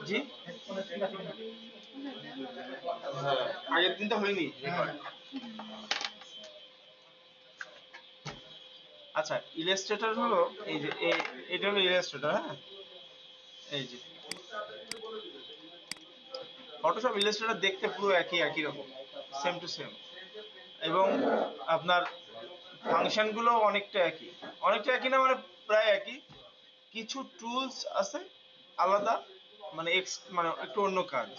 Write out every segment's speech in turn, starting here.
জি হ্যাঁ আগের দিন তো হয়নি। আচ্ছা ইলাস্ট্রেটর হলো এই যে এটা হলো ইলাস্ট্রেটর। হ্যাঁ এই যে ফটোশপ ইলাস্ট্রেটর দেখতে পুরো একই একই রকম, সেম টু সেম, এবং আপনার ফাংশনগুলো অনেকটা একই, অনেকটা একই না মানে প্রায় একই। কিছু টুলস আছে আলাদা, মানে মানে একটু অন্য কাজ,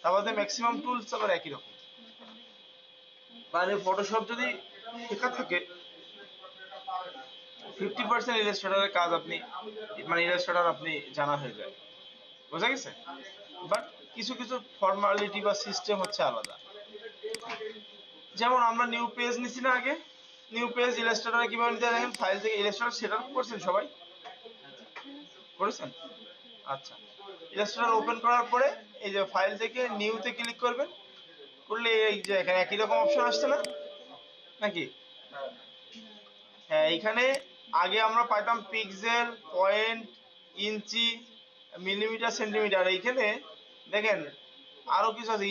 তার মধ্যে ম্যাক্সিমাম টুলস আবার একই রকম। মানে ফটোশপ যদি শেখা থাকে 50% ইলাস্ট্রেটরের কাজ আপনি মানে ইলাস্ট্রেটর আপনি জানা হয়ে যায়, বোঝা গেছে। বাট কিছু কিছু ফর্মালিটি বা সিস্টেম হচ্ছে আলাদা। যেমন আমরা নিউ পেজ নিছি না আগে, নিউ পেজ ইলাস্ট্রেটরে কিভাবে নিতে হয় দেখেন, ফাইল থেকে ইলাস্ট্রেটর সেট আপ করছেন সবাই, করেছেন? আচ্ছা, ইলাস্ট্রেটর ওপেন করার পরে এই যে ফাইল থেকে নিউতে ক্লিক করবেন, করলে এই যে এখানে একই রকম অপশন আসছে না নাকি? হ্যাঁ এইখানে আগে আমরা পাইতাম পিক্সেল, পয়েন্ট, ইঞ্চি, মিলিমিটার, সেন্টিমিটার। এইখানে দেখেন আরো কিছু আছে,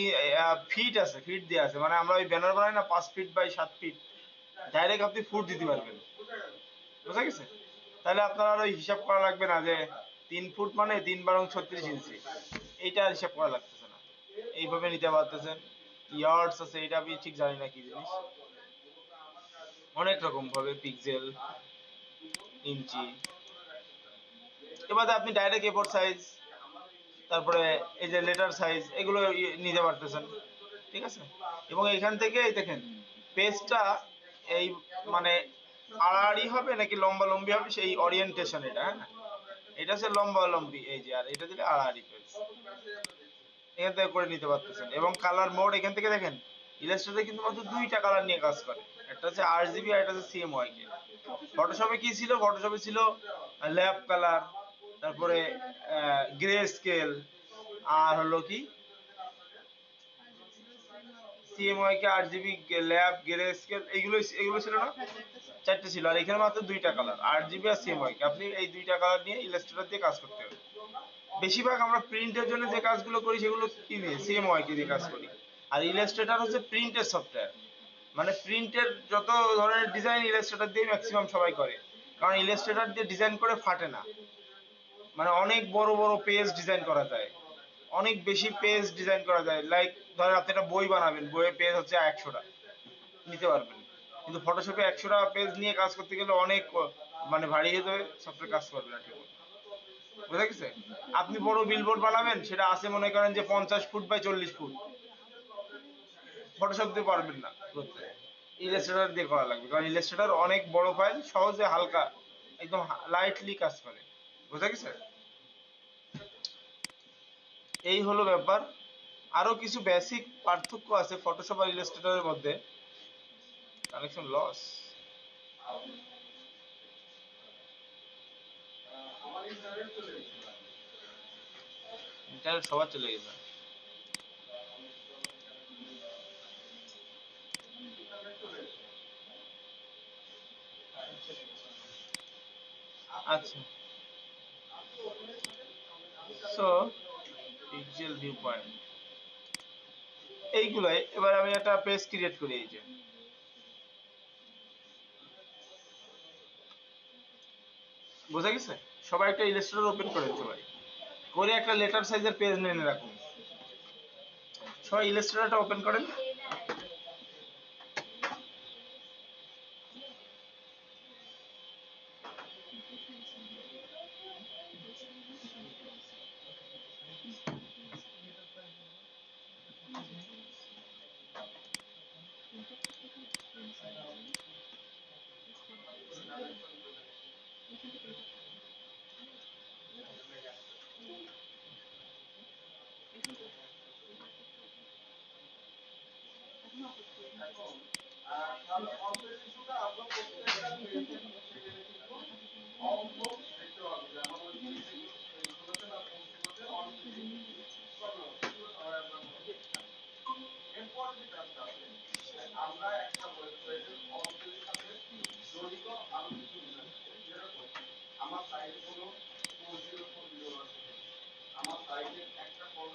ফিট আছে, ফিট দেওয়া আছে, মানে আমরা ওই ব্যানার বানাই না 5 ফিট বাই 7 ফিট, ডাইরেক্ট আপনি ফুট দিতে পারবেন, বুঝা গেছে। তাহলে আপনার আর ওই হিসাব করা লাগবে না যে 3 ফুট মানে 3 × 36 ইঞ্চি, এইটা আর হিসাব করা লাগতেছে না, এইভাবে নিতে পারতেছেন। ইয়ার্ডস আছে, এটা আমি ঠিক জানি না কি জিনিস, অনেক রকম ভাবে পিক্সেল, ইঞ্চি। এবারে আপনি ডাইরেক্ট এ4 সাইজ, তারপরে এই যে লেটার সাইজ, এগুলো নিতে পারতেছেন, ঠিক আছে। এবং এখান থেকে এই দেখেন পেজটা এই মানে আড়াআড়ি হবে নাকি লম্বা লম্বি হবে সেই ওরিয়েন্টেশন, এটা হ্যাঁ এটা হচ্ছে লম্বা লম্বি, এই যে, আর এটা দিলে আড়াআড়ি পেজ, এখান থেকে করে নিতে পারতেছেন। এবং কালার মোড এখান থেকে দেখেন, ইলাস্ট্রেটর কিন্তু মাত্র 2টা কালার নিয়ে কাজ করে, একটা হচ্ছে আরজিবি আর একটা হচ্ছে সিএমওয়াইকে। ফটোশপে কি ছিল, ফটোশপে ছিল ল্যাব কালার, তারপরে গ্রে স্কেল, আর হলো কি CMYK, RGB, lab, grey scale, এগুলো এগুলো ছিল না, 4টে ছিল। আর এখানে মাত্র 2টা কালার, আরজিবি আর সিএমওয়াইকে। আপনি এই 2টা কালার নিয়ে ইলাস্ট্রেটর দিয়ে কাজ করতে হবে। বেশিরভাগ আমরা প্রিন্টের জন্য যে কাজগুলো করি সেগুলো কি নিয়ে, সিএমওয়াইকে দিয়ে কাজ করি। আর ইলাস্ট্রেটর হচ্ছে প্রিন্টের সফটওয়্যার, মানে প্রিন্টের যত ধরনের ডিজাইন ইলাস্ট্রেটর দিয়ে ম্যাক্সিমাম সবাই করে, কারণ ইলাস্ট্রেটর দিয়ে ডিজাইন করে ফাটে না, মানে অনেক বড় বড় পেজ ডিজাইন করা যায়, অনেক বেশি পেজ ডিজাইন করা যায়। লাইক ধরেন আপনি একটা বই বানাবেন, বইয়ের পেজ হচ্ছে 100টা, নিতে পারবেন। কিন্তু ফটোশপে 100টা পেজ নিয়ে কাজ করতে গেলে অনেক মানে ভারী হয়ে যাবে, সফটওয়্যার কাজ করবে না ঠিক মতো, বুঝা গেছে। আপনি বড় বিলবোর্ড বানাবেন, সেটা আছে মনে করেন যে 50 ফুট বাই 40 ফুট, ফটোশপ দিয়ে পারবেন না করতে, ইলাস্ট্রেটর দিয়ে করা লাগবে, কারণ ইলাস্ট্রেটর অনেক বড় ফাইল সহজে হালকা একদম লাইটলি কাজ করে, বুঝা গেছে। এই হলো ব্যাপার। আরো কিছু বেসিক পার্থক্য আছে ফটোশপ আর ইলাস্ট্রেটরের মধ্যে। কানেকশন লস, ইন্টারনেট সবার চলে গেছে। আচ্ছা, সো পিক্সেল ভিউ পয়েন্ট এইগুলাই। এবার আমি একটা পেজ ক্রিয়েট করি, এই যে বোঝা গেছে। সবাই একটা ইলাস্ট্রেটর ওপেন করেন, সবাই করে একটা লেটার সাইজের পেজ নিয়ে রাখুন, সবাই ইলাস্ট্রেটরটা ওপেন করেন।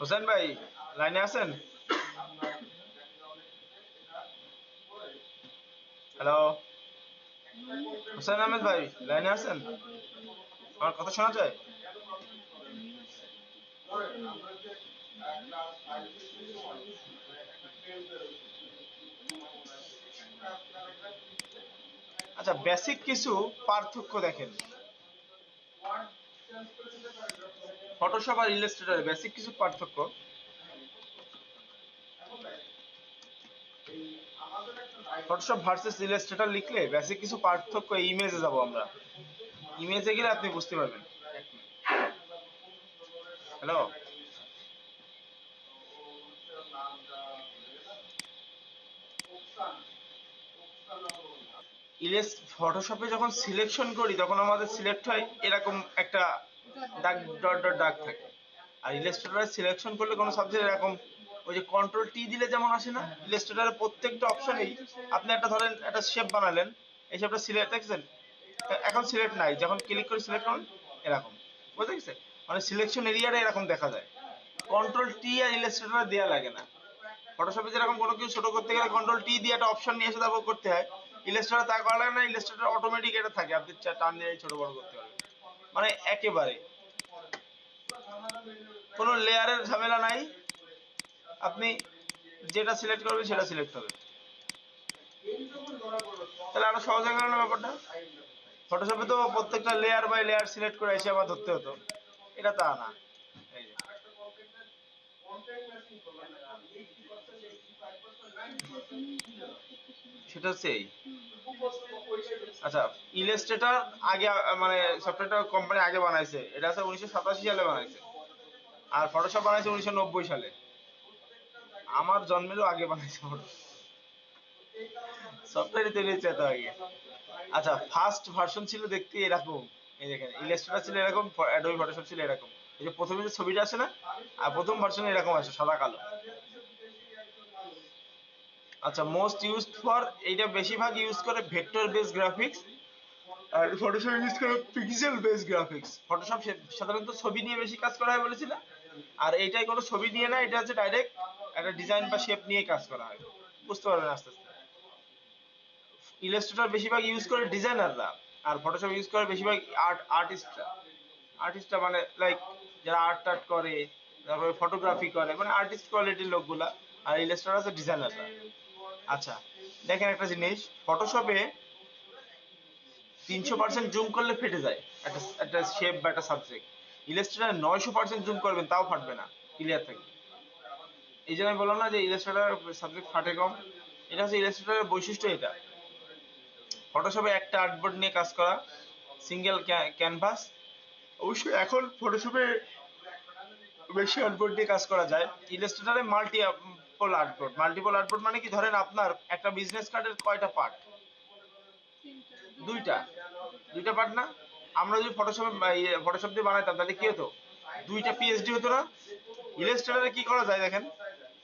হোসেন ভাই লাইনে আছেন? হ্যালো হোসেন আহমেদ ভাই লাইনে আছেন? আমার কথা শোনা যায়? আচ্ছা বেসিক কিছু পার্থক্য দেখেন ফটোশপ আর ইলাস্ট্রেটরের বেসিক কিছু পার্থক্য। ফটোশপ ভার্সেস ইলাস্ট্রেটর লিখলে বেসিক কিছু পার্থক্য ইমেজে যাব আমরা, ইমেজে গেলে আপনি বুঝতে পারবেন। হ্যালো ফটোশপে যখন সিলেকশন করি তখন আমাদের সিলেক্ট হয় এরকম একটা দাগ ডট ডট দাগ থাকে, আর ইলাস্ট্রেটরে সিলেকশন করলে কোনো সাবজেক্ট এরকম ওই যে কন্ট্রোল টি দিলে যেমন আসে না, ইলাস্ট্রেটরের প্রত্যেকটা অপশনেই আপনি একটা ধরেন একটা শেপ বানালেন, এই শেপটা সিলেক্ট দেখছেন, এখন সিলেক্ট নাই, যখন ক্লিক করে সিলেক্ট করুন এরকম, বুঝতে গেছে? মানে সিলেকশন এরিয়াটা এরকম দেখা যায়। কন্ট্রোল টি আর ইলাস্ট্রেটরে দেওয়া লাগে না। ফটোশপে যেরকম কোনো কিছু ছোট করতে গেলে কন্ট্রোল টি দিয়ে একটা অপশন নিয়ে এসে তারপর করতে হয়, ইলাস্ট্রেটর তা করা লাগে না, ইলাস্ট্রেটর অটোমেটিক এটা থাকে, আপনি টান দিয়ে ছোট বড় করতে পারবেন, মানে একেবারে কোনো লেয়ারের ঝামেলা নাই, আপনি যেটা সিলেক্ট করবেন সেটা সিলেক্ট হবে, তাহলে আরো সহজ হয়ে গেল না ব্যাপারটা? ফটোশপে তো প্রত্যেকটা লেয়ার বাই লেয়ার সিলেক্ট করে এসে আবার ধরতে হতো, এটা তা না। এই যে সেটা হচ্ছে এই। আচ্ছা ইলাস্ট্রেটর আগে মানে সফটওয়্যারটা কোম্পানি আগে বানাইছে, এটা আছে 1987 সালে বানাইছে, আর ফটোশপ বানাইছে 1990 সালে, আমার জন্মেরও আগে বানাইছে সফটওয়্যার তৈরি হচ্ছে এত আগে। আচ্ছা ফার্স্ট ভার্সন ছিল দেখতে এরকম, এই দেখেন ইলাস্ট্রেটর ছিল এরকম, অ্যাডোবি ফটোশপ ছিল এরকম, এই যে প্রথমে যে ছবিটা আসে না, আর প্রথম ভার্সনে এরকম আসে সাদা কালো। আচ্ছা মোস্ট ইউজড ফর, এইটা বেশিরভাগ ইউজ করে ভেক্টর বেস গ্রাফিক্স, আর ফটোশপ ইউজ করে পিক্সেল বেস গ্রাফিক্স। ফটোশপ সাধারণত ছবি নিয়ে বেশি কাজ করা হয় বলেছিলাম, আর এইটাই কোনো ছবি নিয়ে না, এটা হচ্ছে ডাইরেক্ট একটা ডিজাইন বা শেপ নিয়ে কাজ করা হয়, বুঝতে পারবেন আস্তে আস্তে। ইলাস্ট্রেটর বেশিরভাগ ইউজ করে ডিজাইনাররা, আর ফটোশপ ইউজ করে বেশিরভাগ আর্টিস্টরা। আর্টিস্টরা মানে লাইক যারা আর্ট টার্ট করে, তারপরে ফটোগ্রাফি করে, মানে আর্টিস্ট কোয়ালিটির লোকগুলা, আর ইলাস্ট্রেটর আছে ডিজাইনাররা। আচ্ছা দেখেন একটা জিনিস, ফটোশপে 300% জুম করলে ফেটে যায় একটা একটা শেপ বা একটা সাবজেক্ট, ইলাস্ট্রেটর 900% জুম করবেন তাও ফাটবে না, ক্লিয়ার থাকবে। এই জন্য আমি বললাম না যে ইলাস্ট্রেটর সাবজেক্ট ফাটে কম, এটা হচ্ছে ইলাস্ট্রেটরের বৈশিষ্ট্য এটা। ফটোশপে একটা আর্টবোর্ড নিয়ে কাজ করা, সিঙ্গেল ক্যানভাস, অবশ্যই এখন ফটোশপে বেশি আর্টবোর্ড দিয়ে কাজ করা যায়। ইলাস্ট্রেটরে মাল্টিপল আর্টবোর্ড, মাল্টিপল আর্টবোর্ড মানে কি, ধরেন আপনার একটা বিজনেস কার্ডের কয়টা পার্ট? দুইটা, দুইটা পার্ট না? আমরা যদি ফটোশপ দিয়ে বানাইতাম তাহলে কি হতো, দুইটা পিএইচডি হতো না? ইলাস্ট্রেটরে কি করা যায় দেখেন,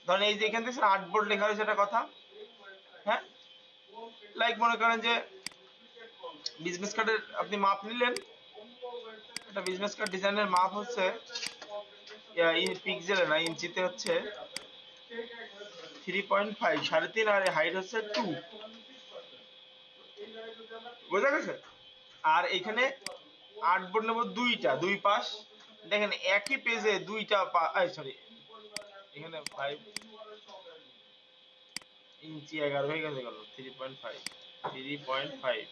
ধরেন এই যে এখান থেকে আর্টবোর্ড লেখা হয়েছে একটা কথা, হ্যাঁ, লাইক মনে করেন যে বিজনেস কার্ডের আপনি মাপ নিলেন, একটা বিজনেস কার্ড ডিজাইনের মাপ হচ্ছে পিক্সেলে না ইঞ্চিতে হচ্ছে 3.5, 3.5, আর হাইট হচ্ছে 2, বোঝা গেছে? আর এখানে আর্টবোর্ড নেব দুইটা, দুই পাশ, দেখেন একই পেজে দুইটা সরি, এখানে 5 ইঞ্চি 11 হয়ে গেছে, গেল 3.5, 3.5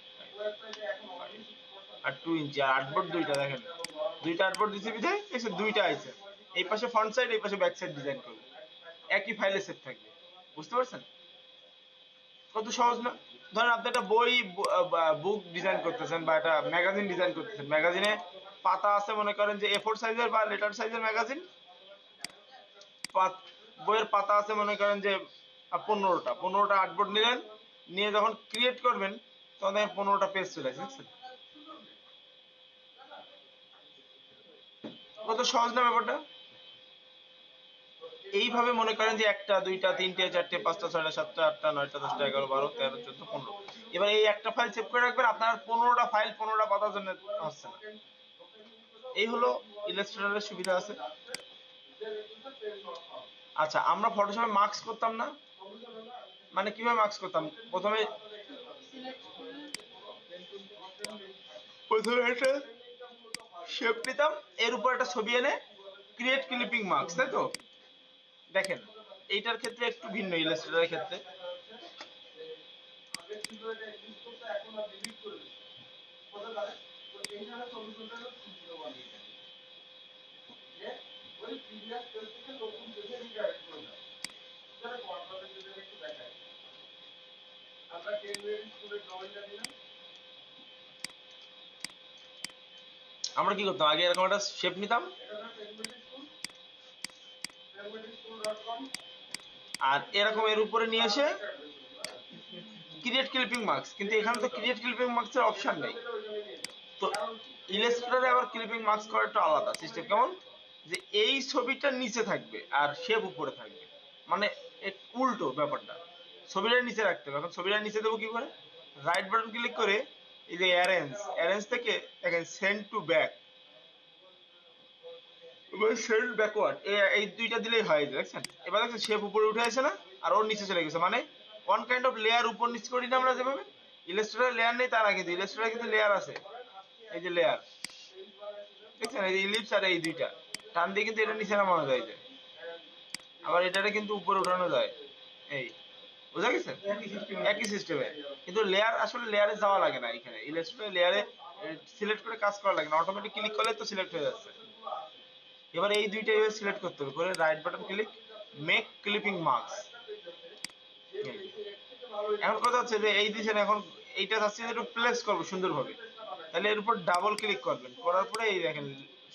আর 2 ইঞ্চি, আর আর্টবোর্ড দুইটা, দেখেন দুইটা আর্টবোর্ড দিছি বিধায় এসে দুইটা আইছে, এই পাশে ফ্রন্ট সাইড, এই পাশে ব্যাক সাইড ডিজাইন করবে, একই ফাইলে সেভ থাকবে, বুঝতে পারছেন? কত সহজ না? ধরেন আপনি একটা বই বুক ডিজাইন করতেছেন বা একটা ম্যাগাজিন ডিজাইন করতেছেন, ম্যাগাজিনে পাতা আছে মনে করেন যে A4 সাইজের বা লেটার সাইজের ম্যাগাজিন, বইয়ের পাতা আছে মনে করেন যে 15টা, 15টা আর্টবোর্ড নিলেন, নিয়ে যখন ক্রিয়েট করবেন তখন দেখেন 15টা পেজ চলে আসে, বুঝছেন? কত সহজ না ব্যাপারটা? এইভাবে মনে করেন যে একটা, দুইটা, তিনটে, চারটে, পাঁচটা, ছয়টা, সাতটা, আটটা, নয়টা, 10টা, 11, 12, 13, 14, 15, এবার এই একটা ফাইল সেভ করে রাখবেন, আপনার 15টা ফাইল 15টা পাতার জন্য হচ্ছে না। এই হলো ইলাস্ট্রেটরের সুবিধা আছে। আচ্ছা, আমরা ফটোশপে মার্কস করতাম না, মানে কিভাবে মার্কস করতাম? প্রথমে একটা শেপ নিতাম, এর উপর একটা ছবি এনে ক্রিয়েট ক্লিপিং মার্কস, তাই তো? দেখেন এইটার ক্ষেত্রে একটু ভিন্ন, ইলাস্ট্রেটরের ক্ষেত্রে আমরা কি করতাম, আগে এরকম একটা শেপ নিতাম আর এরকম এর উপরে নিয়ে এসে ক্রিয়েট ক্লিপিং মার্কস, কিন্তু এখানে তো ক্রিয়েট ক্লিপিং মার্কস এর অপশন নেই। তো ইলাস্ট্রেটরে আবার ক্লিপিং মার্কস করা একটু আলাদা সিস্টেম। কেমন? যে এই ছবিটা নিচে থাকবে আর শেপ উপরে থাকবে, মানে উল্টো ব্যাপারটা। ছবিটা নিচে রাখতে হবে। এখন ছবিটা নিচে দেবো কি করে? রাইট বাটন ক্লিক করে এই যে অ্যারেঞ্জ, অ্যারেঞ্জ থেকে দেখেন send to back, send backward, এই দুইটা দিলেই হয়। দেখছেন এবার? দেখছেন শেপ উপরে উঠে আসে না, আর ওর নিচে চলে গেছে। মানে ওয়ান কাইন্ড অফ লেয়ার উপর নিচে করি না আমরা যেভাবে। ইলাস্ট্রেটর লেয়ার নেই তার আগে, ইলাস্ট্রেটর কিন্তু লেয়ার আছে, এই যে লেয়ার দেখছেন, এই যে ইলিপস আর এই দুইটা টান দিয়ে কিন্তু এটা নিচে নামানো যায় যে, আবার এটারে কিন্তু উপরে উঠানো যায়। এই বুঝা গেছে? একই সিস্টেমে, কিন্তু লেয়ার আসলে লেয়ারে যাওয়া লাগে না। এখানে ইলাস্ট্রেটর লেয়ারে সিলেক্ট করে কাজ করা লাগে না, অটোমেটিক ক্লিক করলে তো সিলেক্ট হয়ে যাচ্ছে। এবার এই দুইটা এভাবে সিলেক্ট করতে হবে, করে right button click, make clipping marks. এখন কথা হচ্ছে যে এই দিছেন, এখন এইটা চাচ্ছি যে একটু প্লেস করবো সুন্দরভাবে, তাহলে এর উপর ডাবল ক্লিক করবেন, করার পরে এই দেখেন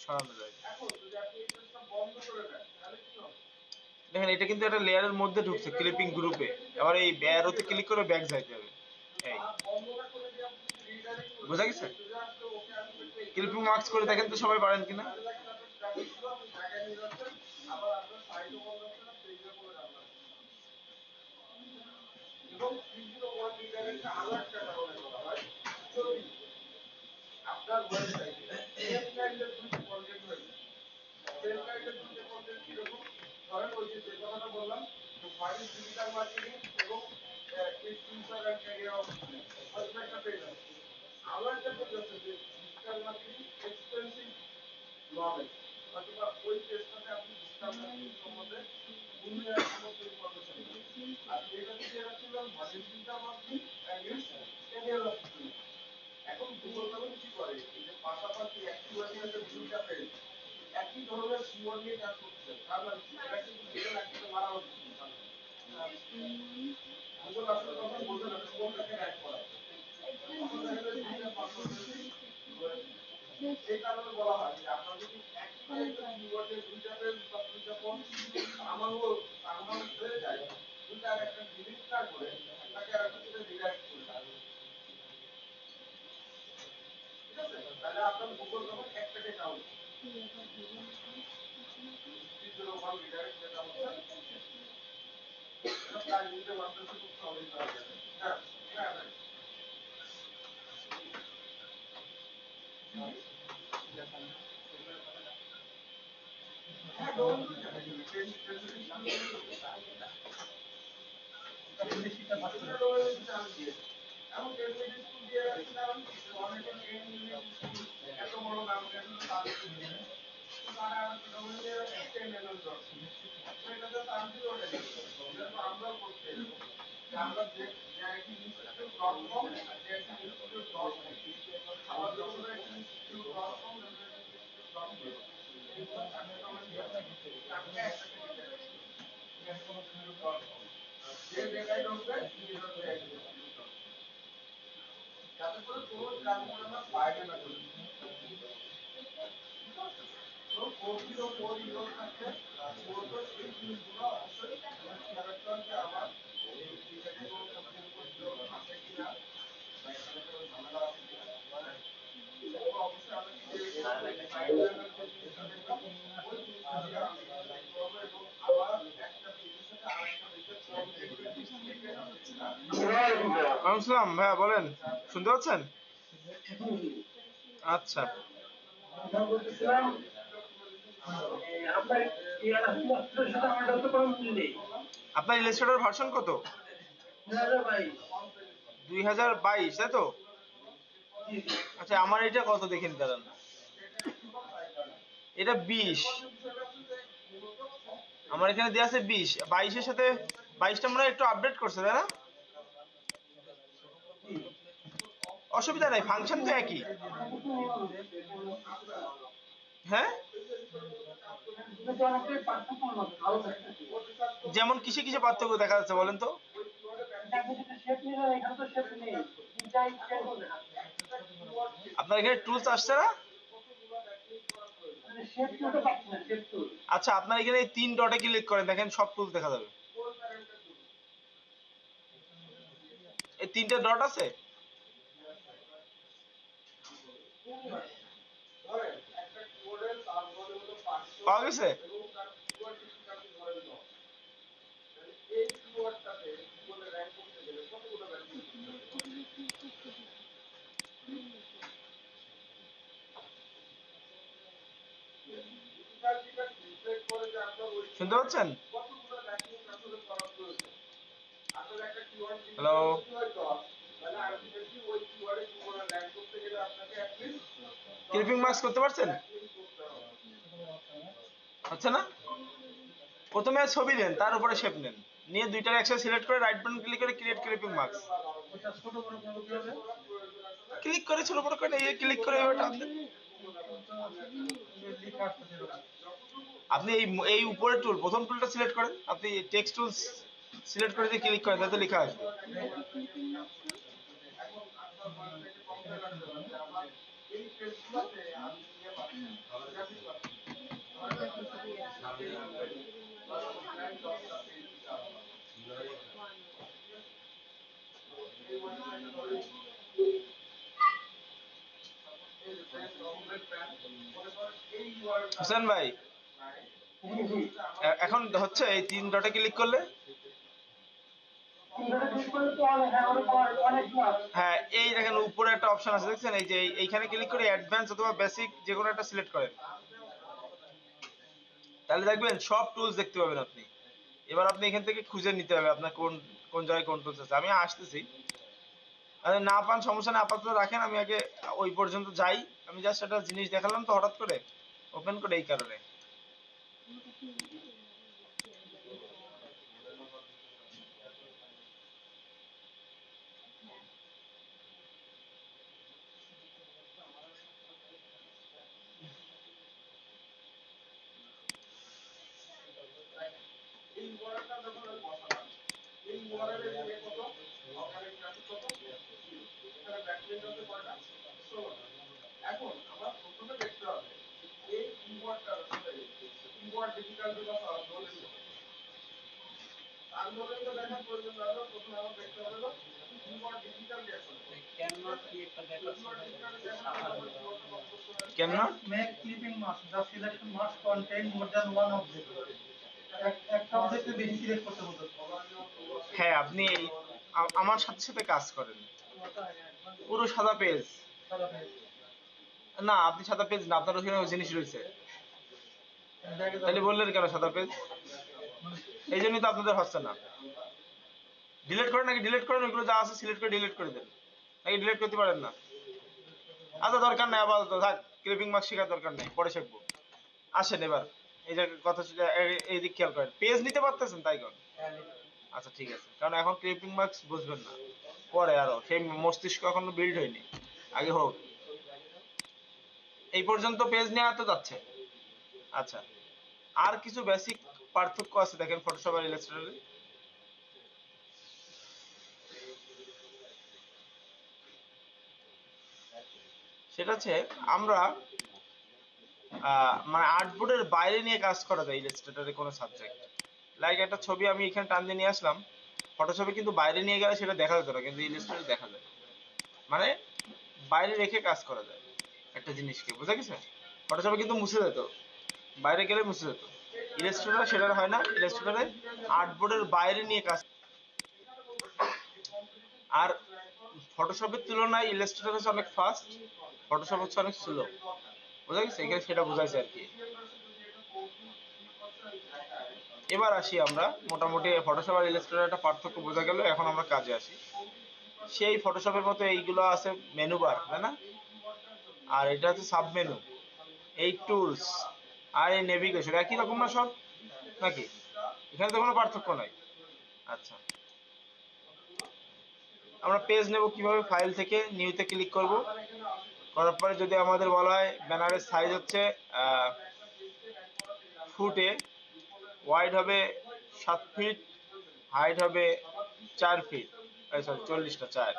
সরানো যায়। দেখেন এটা কিন্তু একটা লেয়ারের মধ্যে ঢুকছে ক্লিপিং গ্রুপে। এবার এই অ্যারোতে ক্লিক করে ব্যাক যাইতে হবে। এই বুঝা গেছে? ক্লিপিং মার্কস করে দেখেন তো সবাই পারেন কিনা। আসসালাম ভাইয়া, বলেন, শুনতে পাচ্ছেন? আচ্ছা, আপনার ইলাস্ট্রেটর ভার্সন কত? 2022, তাই তো? আচ্ছা, আমার এটা কত দেখেন দাঁড়ান। এটা 20, আমার এখানে দেওয়া আছে 20। 22-এর সাথে 22টা মনে হয় একটু আপডেট করছে, তাই না? অসুবিধা নাই, ফাংশন তো একই। হ্যাঁ, যেমন কিসে কিসে পার্থক্য দেখা যাচ্ছে বলেন তো? আপনার এখানে টুলস আসছে না? আচ্ছা, আপনার এখানে এই 3 ডটে ক্লিক করেন, দেখেন সব টুলস দেখা যাবে। এই 3টে ডট আছে, পাওয়া গেছে? শুনতে পাচ্ছেন? হ্যালো, ক্লিপিং মার্কস করতে পারছেন? হচ্ছে না? প্রথমে ছবি দেন, তার উপরে শেপ নেন, নিয়ে দুইটার একসাথে সিলেক্ট করে রাইট বাটন ক্লিক করে ক্রিয়েট ক্লিপিং মার্কস ক্লিক করে ছোট বড় করে এই ক্লিক করে এবার টান দেন। আপনি এই এই উপরের টুল, প্রথম টুলটা সিলেক্ট করেন, আপনি টেক্সট টুলস সিলেক্ট করে দিয়ে ক্লিক করেন, তাতে লেখা আসবে। হোসেন ভাই, এখন হচ্ছে এই 3 ডটে ক্লিক করলে, হ্যাঁ এই দেখেন উপরে একটা অপশন আছে দেখছেন, এই যে এইখানে ক্লিক করে অ্যাডভান্স অথবা বেসিক যে কোনো একটা সিলেক্ট করেন, তাহলে দেখবেন সব টুলস দেখতে পাবেন আপনি। এবার আপনি এখান থেকে খুঁজে নিতে হবে আপনার কোন কোন জায়গায় কোন টুলস আছে। আমি আসতেছি, আরে না পান সমস্যা নেই, আপাতত রাখেন, আমি আগে ওই পর্যন্ত যাই। আমি জাস্ট একটা জিনিস দেখালাম তো হঠাৎ করে ওপেন করে, এই কারণে। কেন না? Make clipping mask. The selection must contain more than one object. একটা অবজেক্টে বেশি সিলেক্ট করতে হতো। হ্যাঁ, আপনি আমার সাথে সাথে কাজ করেন। পুরো সাদা পেজ না, আপনি সাদা পেজ না, আপনার ওখানে ওই জিনিস রয়েছে, তাহলে বললেন কেন সাদা পেজ? এই জন্যই তো আপনাদের হচ্ছে না। ডিলিট করেন নাকি? ডিলিট করেন, ওইগুলো যা আছে সিলেক্ট করে ডিলিট করে দেন, নাকি ডিলিট করতে পারেন না? আচ্ছা, দরকার নাই, আপাতত থাক, ক্লিপিং মার্ক শেখার দরকার নেই, পরে শিখবো। আসেন এবার এই জায়গায় কথা, এই দিক খেয়াল করেন, পেজ নিতে পারতেছেন তাই করেন। আচ্ছা ঠিক আছে, কারণ এখন ক্লিপিং মার্কস বুঝবেন না, পরে আরো সেই মস্তিষ্ক এখনো বিল্ড হয়নি, আগে হোক। এই পর্যন্ত পেজ নেওয়া তো যাচ্ছে। আচ্ছা, আর কিছু বেসিক পার্থক্য আছে দেখেন ফটোশপ আর ইলাস্ট্রেটরে। সেটা হচ্ছে আমরা মানে আর্টবোর্ডের বাইরে নিয়ে কাজ করা যায় ইলাস্ট্রেটরে কোনো সাবজেক্ট। লাইক একটা ছবি আমি এখানে টান দিয়ে নিয়ে আসলাম, ফটোশপে কিন্তু বাইরে নিয়ে গেলে সেটা দেখা যেত না, কিন্তু ইলাস্ট্রেটরে দেখা যায়। মানে বাইরে রেখে কাজ করা যায় একটা জিনিসকে, বুঝা গেছে? ফটোশপে কিন্তু মুছে যেত, বাইরে গেলে মুছে যেত। ইলাস্ট্রেটরে সেটা হয় না, ইলাস্ট্রেটরে আর্টবোর্ডের বাইরে নিয়ে কাজ। আর ফটোশপের তুলনায় ইলাস্ট্রেটর হচ্ছে অনেক ফাস্ট, ফটোশপ হচ্ছে অনেক স্লো, বুঝা গেছে? এখানে সেটা বোঝাইছে আর কি। এবার আসি আমরা মোটামুটি ফটোশপ আর ইলাস্ট্রেটর একটা পার্থক্য বোঝা গেল। এখন আমরা কাজে আসি। সেই ফটোশপের মতো এইগুলো আছে মেনু বার, তাই না? আর এটা হচ্ছে সাব মেনু, এই টুলস আর এই নেভিগেশন একই রকম না সব, নাকি? এখানে তো কোনো পার্থক্য নাই। আচ্ছা, আমরা পেজ নেব কিভাবে? ফাইল থেকে নিউতে ক্লিক করব। করার পরে যদি আমাদের বলা হয় ব্যানারের সাইজ হচ্ছে ফুটে, ওয়াইড হবে 7 ফিট, হাইট হবে 4 ফিট, সরি 40টা 4,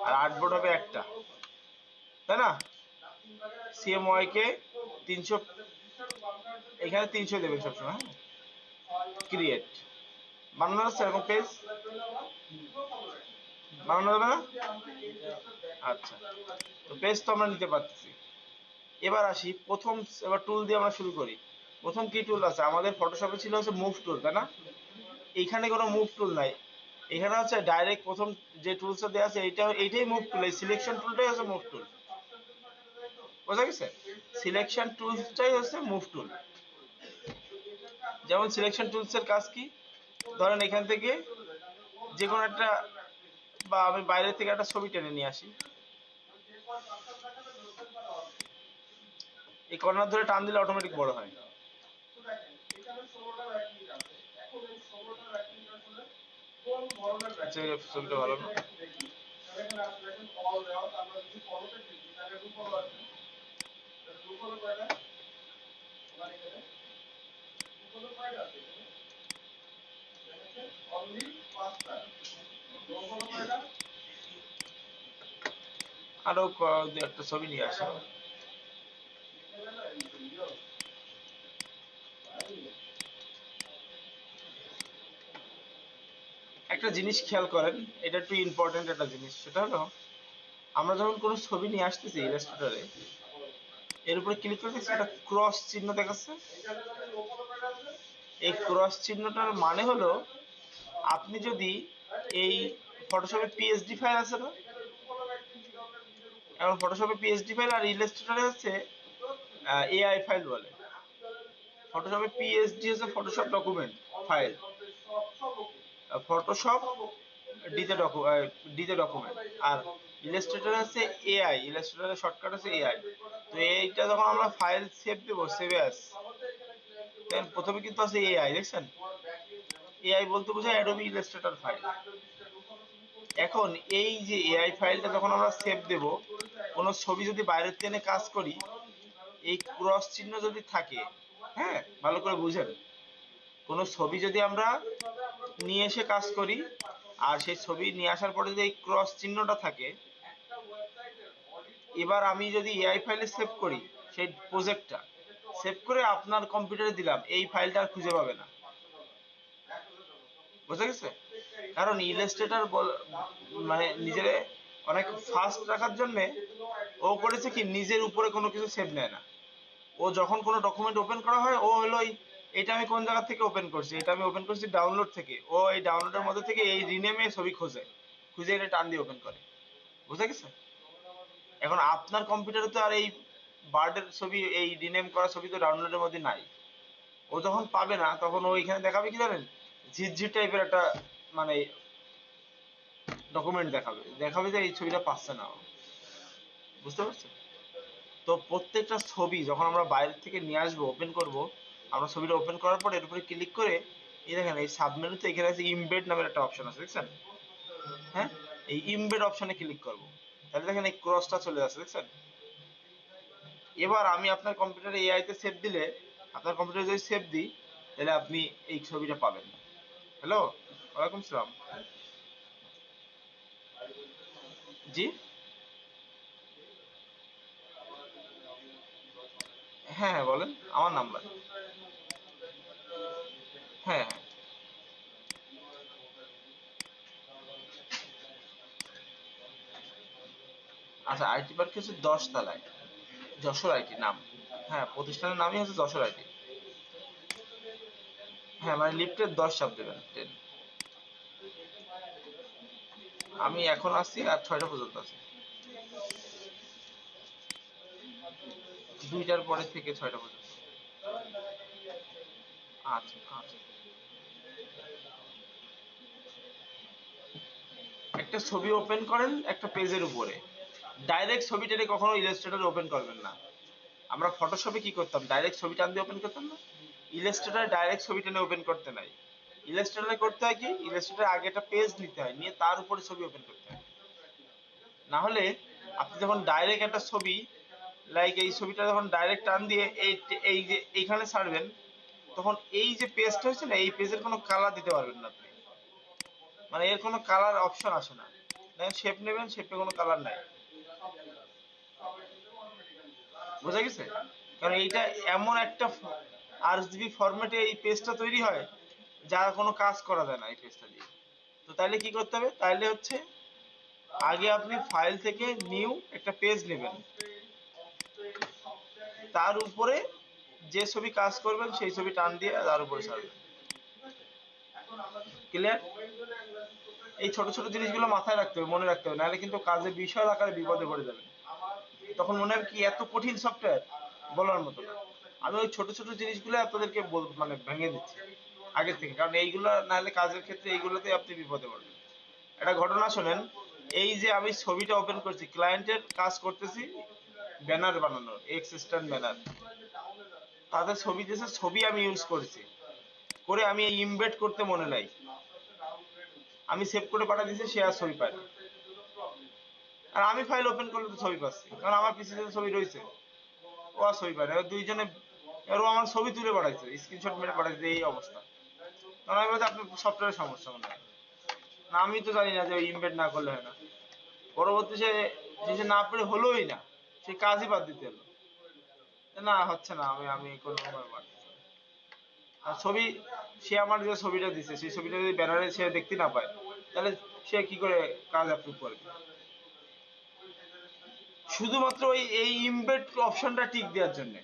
আর আর্টবোর্ড হবে একটা, তাই না? সিএমওয়াই কে 300, এখানে 300 দেবেন সবসময়। হ্যাঁ, ক্রিয়েট, বানানো যাচ্ছে এরকম পেজ? বানানো যাবে না? আচ্ছা, তো পেজ তো আমরা নিতে পারতেছি। এবার আসি প্রথম, এবার টুল দিয়ে আমরা শুরু করি। প্রথম কি টুল আছে আমাদের? ফটোশপে ছিল হচ্ছে মুভ টুল, তাই না? এইখানে কোনো মুভ টুল নাই, এখানে হচ্ছে ডাইরেক্ট প্রথম যে টুলসটা দেওয়া আছে এইটাই মুভ টুল, এই সিলেকশন টুলটাই হচ্ছে মুভ টুল। বোঝা গেছে? সিলেকশন টুলসটাই হচ্ছে মুভ টুল। যেমন সিলেকশন টুলসের কাজ কি? ধরেন এখান থেকে যে কোনো একটা, বা আমি বাইরে থেকে একটা ছবি টেনে নিয়ে আসি, এই কর্নার ধরে টান দিলে অটোমেটিক বড় হয়। আচ্ছা, ছবিটা ভালো না? আরো দু একটা ছবি নিয়ে আসি। একটা জিনিস খেয়াল করেন, এটা একটু ইম্পর্টেন্ট একটা জিনিস, সেটা হলো আমরা যখন কোনো ছবি নিয়ে আসতেছি ইলাস্ট্রেটরে, এর উপরে ক্লিক করে দেখছি একটা ক্রস চিহ্ন দেখাচ্ছে। এই ক্রস চিহ্নটার মানে হলো আপনি যদি এই ফটোশপে পিএসডি ফাইল আছে না, এখন ফটোশপে পিএসডি ফাইল আর ইলাস্ট্রেটরে হচ্ছে এআই ফাইল বলে। ফটোশপে পিএসডি হচ্ছে ফটোশপ ডকুমেন্ট ফাইল, ফটোশপ ডিতে ডকুমেন্ট, আর ইলাস্ট্রেটর হচ্ছে এআই, ইলাস্ট্রেটরের শর্টকাট হচ্ছে এআই। তো এইটা যখন আমরা ফাইল সেভ দেবো, সেভ অ্যাজ, দেন প্রথমে কিন্তু আছে এআই, দেখছেন? এআই বলতে বোঝায় অ্যাডোবি ইলাস্ট্রেটর ফাইল। এখন এই যে এআই ফাইলটা যখন আমরা সেভ দেব, কোনো ছবি যদি বাইরের থেকে কাজ করি, এই ক্রস চিহ্ন যদি থাকে, হ্যাঁ ভালো করে বুঝেন, কোনো ছবি যদি আমরা নিয়ে এসে কাজ করি আর সেই ছবি নিয়ে আসার পরে যদি এই ক্রস চিহ্নটা থাকে, এবার আমি যদি এআই ফাইলে সেভ করি, সেই প্রজেক্টটা সেভ করে আপনার কম্পিউটারে দিলাম, এই ফাইলটা আর খুঁজে পাবে না। বুঝা গেছে? কারণ ইলাস্ট্রেটর মানে নিজের অনেক ফাস্ট রাখার জন্য ও করেছে কি, নিজের উপরে কোনো কিছু সেভ নেয় না। ও যখন কোনো ডকুমেন্ট ওপেন করা হয়, ও হলো এটা আমি কোন জায়গা থেকে ওপেন করছি, এটা আমি ওপেন করছি ডাউনলোড থেকে, ও এই ডাউনলোডের মধ্যে থেকে এই রিনেমে ছবি খোঁজে, খুঁজে এটা টান দিয়ে ওপেন করে। বুঝা গেছে? এখন আপনার কম্পিউটারে তো আর এই বার্ডের ছবি, এই রিনেম করা ছবি তো ডাউনলোডের মধ্যে নাই। ও যখন পাবে না, তখন ও এখানে দেখাবে কি জানেন? ঝিরঝির টাইপের একটা, মানে ডকুমেন্ট দেখাবে, দেখাবে যে এই ছবিটা পাচ্ছে না ও। বুঝতে পারছেন? তো প্রত্যেকটা ছবি যখন আমরা বাইরে থেকে নিয়ে আসবো, ওপেন করব, আমরা ছবিটা ওপেন করার পর এর উপরে ক্লিক করে, এই দেখেন এই সাবমেনুতে এখানে আছে ইমবেড নামের একটা অপশন আছে, দেখছেন? হ্যাঁ, এই ইমবেড অপশনে ক্লিক করব, তাহলে দেখেন এই ক্রসটা চলে আসছে, দেখছেন? এবার আমি আপনার কম্পিউটারে এআই তে সেভ দিলে, আপনার কম্পিউটারে যদি সেভ দিই, তাহলে আপনি এই ছবিটা পাবেন। হ্যালো, ওয়ালাইকুম সালাম। জি, হ্যাঁ হ্যাঁ বলেন, আমার নাম্বার। হ্যাঁ হ্যাঁ। আচ্ছা, আইটি পার্ক হচ্ছে 10 তলায়, যশোর আইটি নাম। হ্যাঁ, প্রতিষ্ঠানের নামই হচ্ছে যশোর আইটি। হ্যাঁ, মানে লিফটের 10 চাপ দেবেন, 10। আমি এখন আসছি আর 6টা পর্যন্ত আছি, 2টার পরে থেকে 6টা পর্যন্ত। আচ্ছা আচ্ছা, একটা ছবি ওপেন করেন একটা পেজের উপরে, ডাইরেক্ট ছবিটাকে কখনো ইলাস্ট্রেটর ওপেন করবেন না। আমরা ফটোশপে কি করতাম, ডাইরেক্ট ছবি টান দিয়ে ওপেন করতাম না, ইলাস্ট্রেটরে ডাইরেক্ট ছবি টেনে ওপেন করতে নাই। ইলাস্ট্রেটরে করতে হয় কি, ইলাস্ট্রেটরে আগে একটা পেজ নিতে হয়, নিয়ে তার উপরে ছবি ওপেন করতে হয়। না হলে আপনি যখন ডাইরেক্ট একটা ছবি, লাইক এই ছবিটা যখন ডাইরেক্ট টান দিয়ে এই যে এইখানে ছাড়বেন, তখন এই যে পেজটা হচ্ছে না, এই পেজের কোনো কালার দিতে পারবেন না আপনি, মানে এর কোনো কালার অপশন আসে না। দেখেন শেপ নেবেন, শেপে কোনো কালার নাই। বোঝা গেছে? কারণ এইটা এমন একটা আরজিবি ফরম্যাটে এই পেজটা তৈরি হয়, যার কোনো কাজ করা যায় না এই পেজটা দিয়ে। তো তাইলে কি করতে হবে, তাইলে হচ্ছে আগে আপনি ফাইল থেকে নিউ একটা পেজ নেবেন, তার উপরে যে ছবি কাজ করবেন সেই ছবি টান দিয়ে তার উপরে ছাড়বেন। ক্লিয়ার? এই ছোট ছোট জিনিসগুলো মাথায় রাখতে হবে, মনে রাখতে হবে, নাহলে কিন্তু কাজে বিশাল আকারে বিপদে পড়ে যাবেন। তখন মনে হবে কি এত কঠিন সফটওয়্যার, বলার মতো না। আমি ওই ছোট ছোট জিনিসগুলো আপনাদেরকে মানে ভেঙে দিচ্ছি আগের থেকে, কারণ এইগুলো নাহলে কাজের ক্ষেত্রে এইগুলোতে আপনি বিপদে পড়বেন। একটা ঘটনা শোনেন, এই যে আমি ছবিটা ওপেন করছি, ক্লায়েন্টের কাজ করতেছি ব্যানার বানানোর, এক্স স্ট্যান্ড ব্যানার, তাদের ছবি দিয়েছে, ছবি আমি ইউজ করেছি, করে আমি এই ইমবেড করতে মনে নাই, আমি সেভ করে পাঠা দিয়েছি, সে আর ছবি পায় না। আর আমি ফাইল ওপেন করলে তো ছবি পাচ্ছি, কারণ আমার পিসিতে ছবি রয়েছে, ও আর ছবি পায় না। এবার দুইজনে, এবার ও আমার ছবি তুলে পাঠাইছে, স্ক্রিনশট মেরে পাঠাইছে, এই অবস্থা। কারণ আমি বলছি আপনার সফটওয়্যারের সমস্যা মনে হয়, না আমি তো জানি না যে ওই ইমবেড না করলে হয় না। পরবর্তী সে না পেরে হলোই না, সে কাজই বাদ দিতে হলো, না হচ্ছে না, আমি আমি কোনো রকমের পারতেছি না। আর ছবি, সে আমার যে ছবিটা দিছে সেই ছবিটা যদি ব্যানারে সে দেখতে না পায়, তাহলে সে কি করে কাজ অ্যাপ্রুভ করবে? শুধুমাত্র ওই এই ইমবেড অপশনটা টিক দেওয়ার জন্য,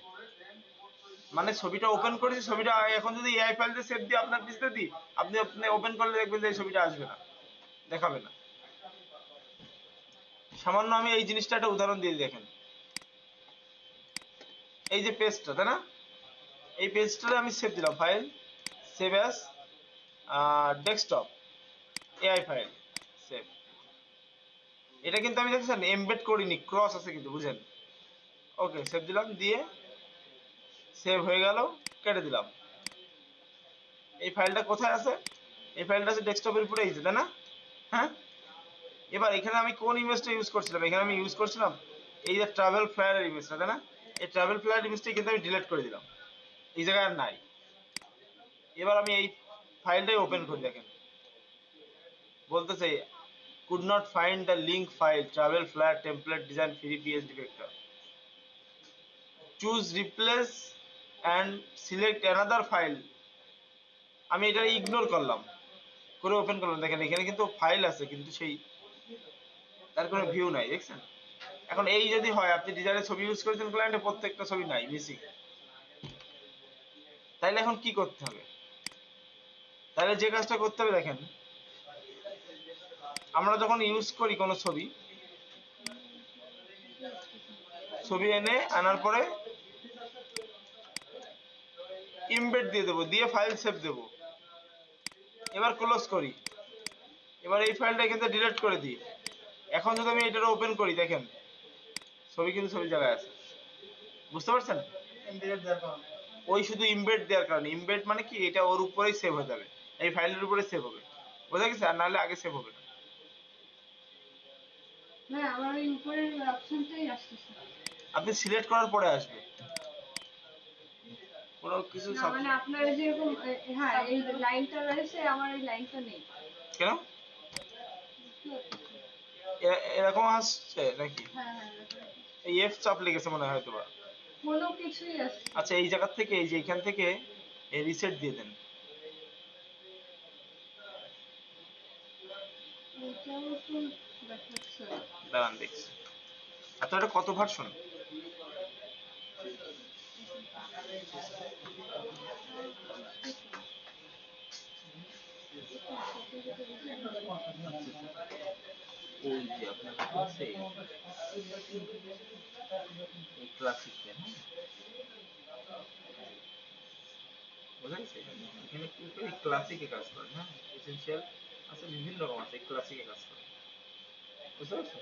মানে ছবিটা ওপেন করেছি, ছবিটা এখন যদি এআই ফাইল দিয়ে সেভ দিয়ে আপনার পিছনে দিই, আপনি আপনি ওপেন করলে দেখবেন যে এই ছবিটা আসবে না, দেখাবে না। সামান্য আমি এই জিনিসটা একটা উদাহরণ দিয়ে দেখেন, এই যে পেজটা, তাই না, এই পেজটাতে আমি সেভ দিলাম, file save as desktop AI file save. এটা কিন্তু আমি দেখছেন এমবেড করিনি, ক্রস আছে কিন্তু, বুঝেন? ওকে, সেভ দিলাম, দিয়ে সেভ হয়ে গেল, কেটে দিলাম। এই ফাইলটা কোথায় আছে, এই ফাইলটা আছে ডেস্কটপের উপরে, এই যে, তাই না? হ্যাঁ, এবার এখানে আমি কোন ইমেজটা ইউজ করছিলাম, এখানে আমি ইউজ করছিলাম এই যে ট্রাভেল ফ্লায়ারের ইমেজটা, তাই না? এই ট্রাভেল ফ্লায়ার ইমেজটা কিন্তু আমি ডিলিট করে দিলাম, এই জায়গায় আর নাই। এবার আমি এই ফাইলটাই ওপেন করি, দেখেন বলতেছে could not find the link file travel flyer template design free psd vector, choose replace and select another file। আমি এটা ইগনোর করলাম, করে ওপেন করলাম, দেখেন এখানে কিন্তু ফাইল আছে, কিন্তু সেই তার কোনো ভিউ নাই, দেখছেন? এখন এই যদি হয়, আপনি ডিজাইনের ছবি ইউজ করেছেন ক্লায়েন্টে, প্রত্যেকটা ছবি নাই, মিসিং, তাইলে এখন কি করতে হবে? তাহলে যে কাজটা করতে হবে, দেখেন আমরা যখন ইউজ করি কোনো ছবি, ছবি এনে আনার পরে ইমবেড দিয়ে দেবো, দিয়ে ফাইল সেভ দেবো, এবার ক্লোজ করি, এবার এই ফাইলটা কিন্তু ডিলিট করে দিই। এখন যদি আমি এটা ওপেন করি, দেখেন ছবি কিন্তু ছবি জায়গায় আছে, বুঝতে পারছেন? এমবেডেড দেওয়ার কারণে। ওই শুধু ইমবেড দেওয়ার কারণে, ইমবেড মানে কি, এটা ওর উপরেই সেভ হয়ে যাবে, এই ফাইলের উপরে সেভ হবে, বোঝা গেছে? আর নাহলে আগে সেভ হবে না। না, আমার ওই উপরের অপশনটাই আসতেছে না। আপনি সিলেক্ট করার পরে আসবে, কোনো কিছু না মানে আপনার যেরকম হ্যাঁ এই লাইনটা রয়েছে, আমার এই লাইনটা নেই। কেন এরকম আসছে নাকি? হ্যাঁ হ্যাঁ এরকম। এই এফ চাপ লেগেছে মনে হয় হয়তো বা। কোনো কিছুই আসছে না। আচ্ছা, এই জায়গা থেকে, এই যে এখান থেকে রিসেট দিয়ে দেন। এটাও তো দেখাচ্ছে না। দাঁড়ান দেখছি। আচ্ছা, এটা কত ভার্সন? ওই যে আপনার কাছে এই ক্লাসিক, বোঝা গেছে? এখানে কি করে ক্লাসিকে কাজ করে, হ্যাঁ এসেনশিয়াল আছে, বিভিন্ন রকম আছে, ক্লাসিকে কাজ করে, বুঝতে পারছো?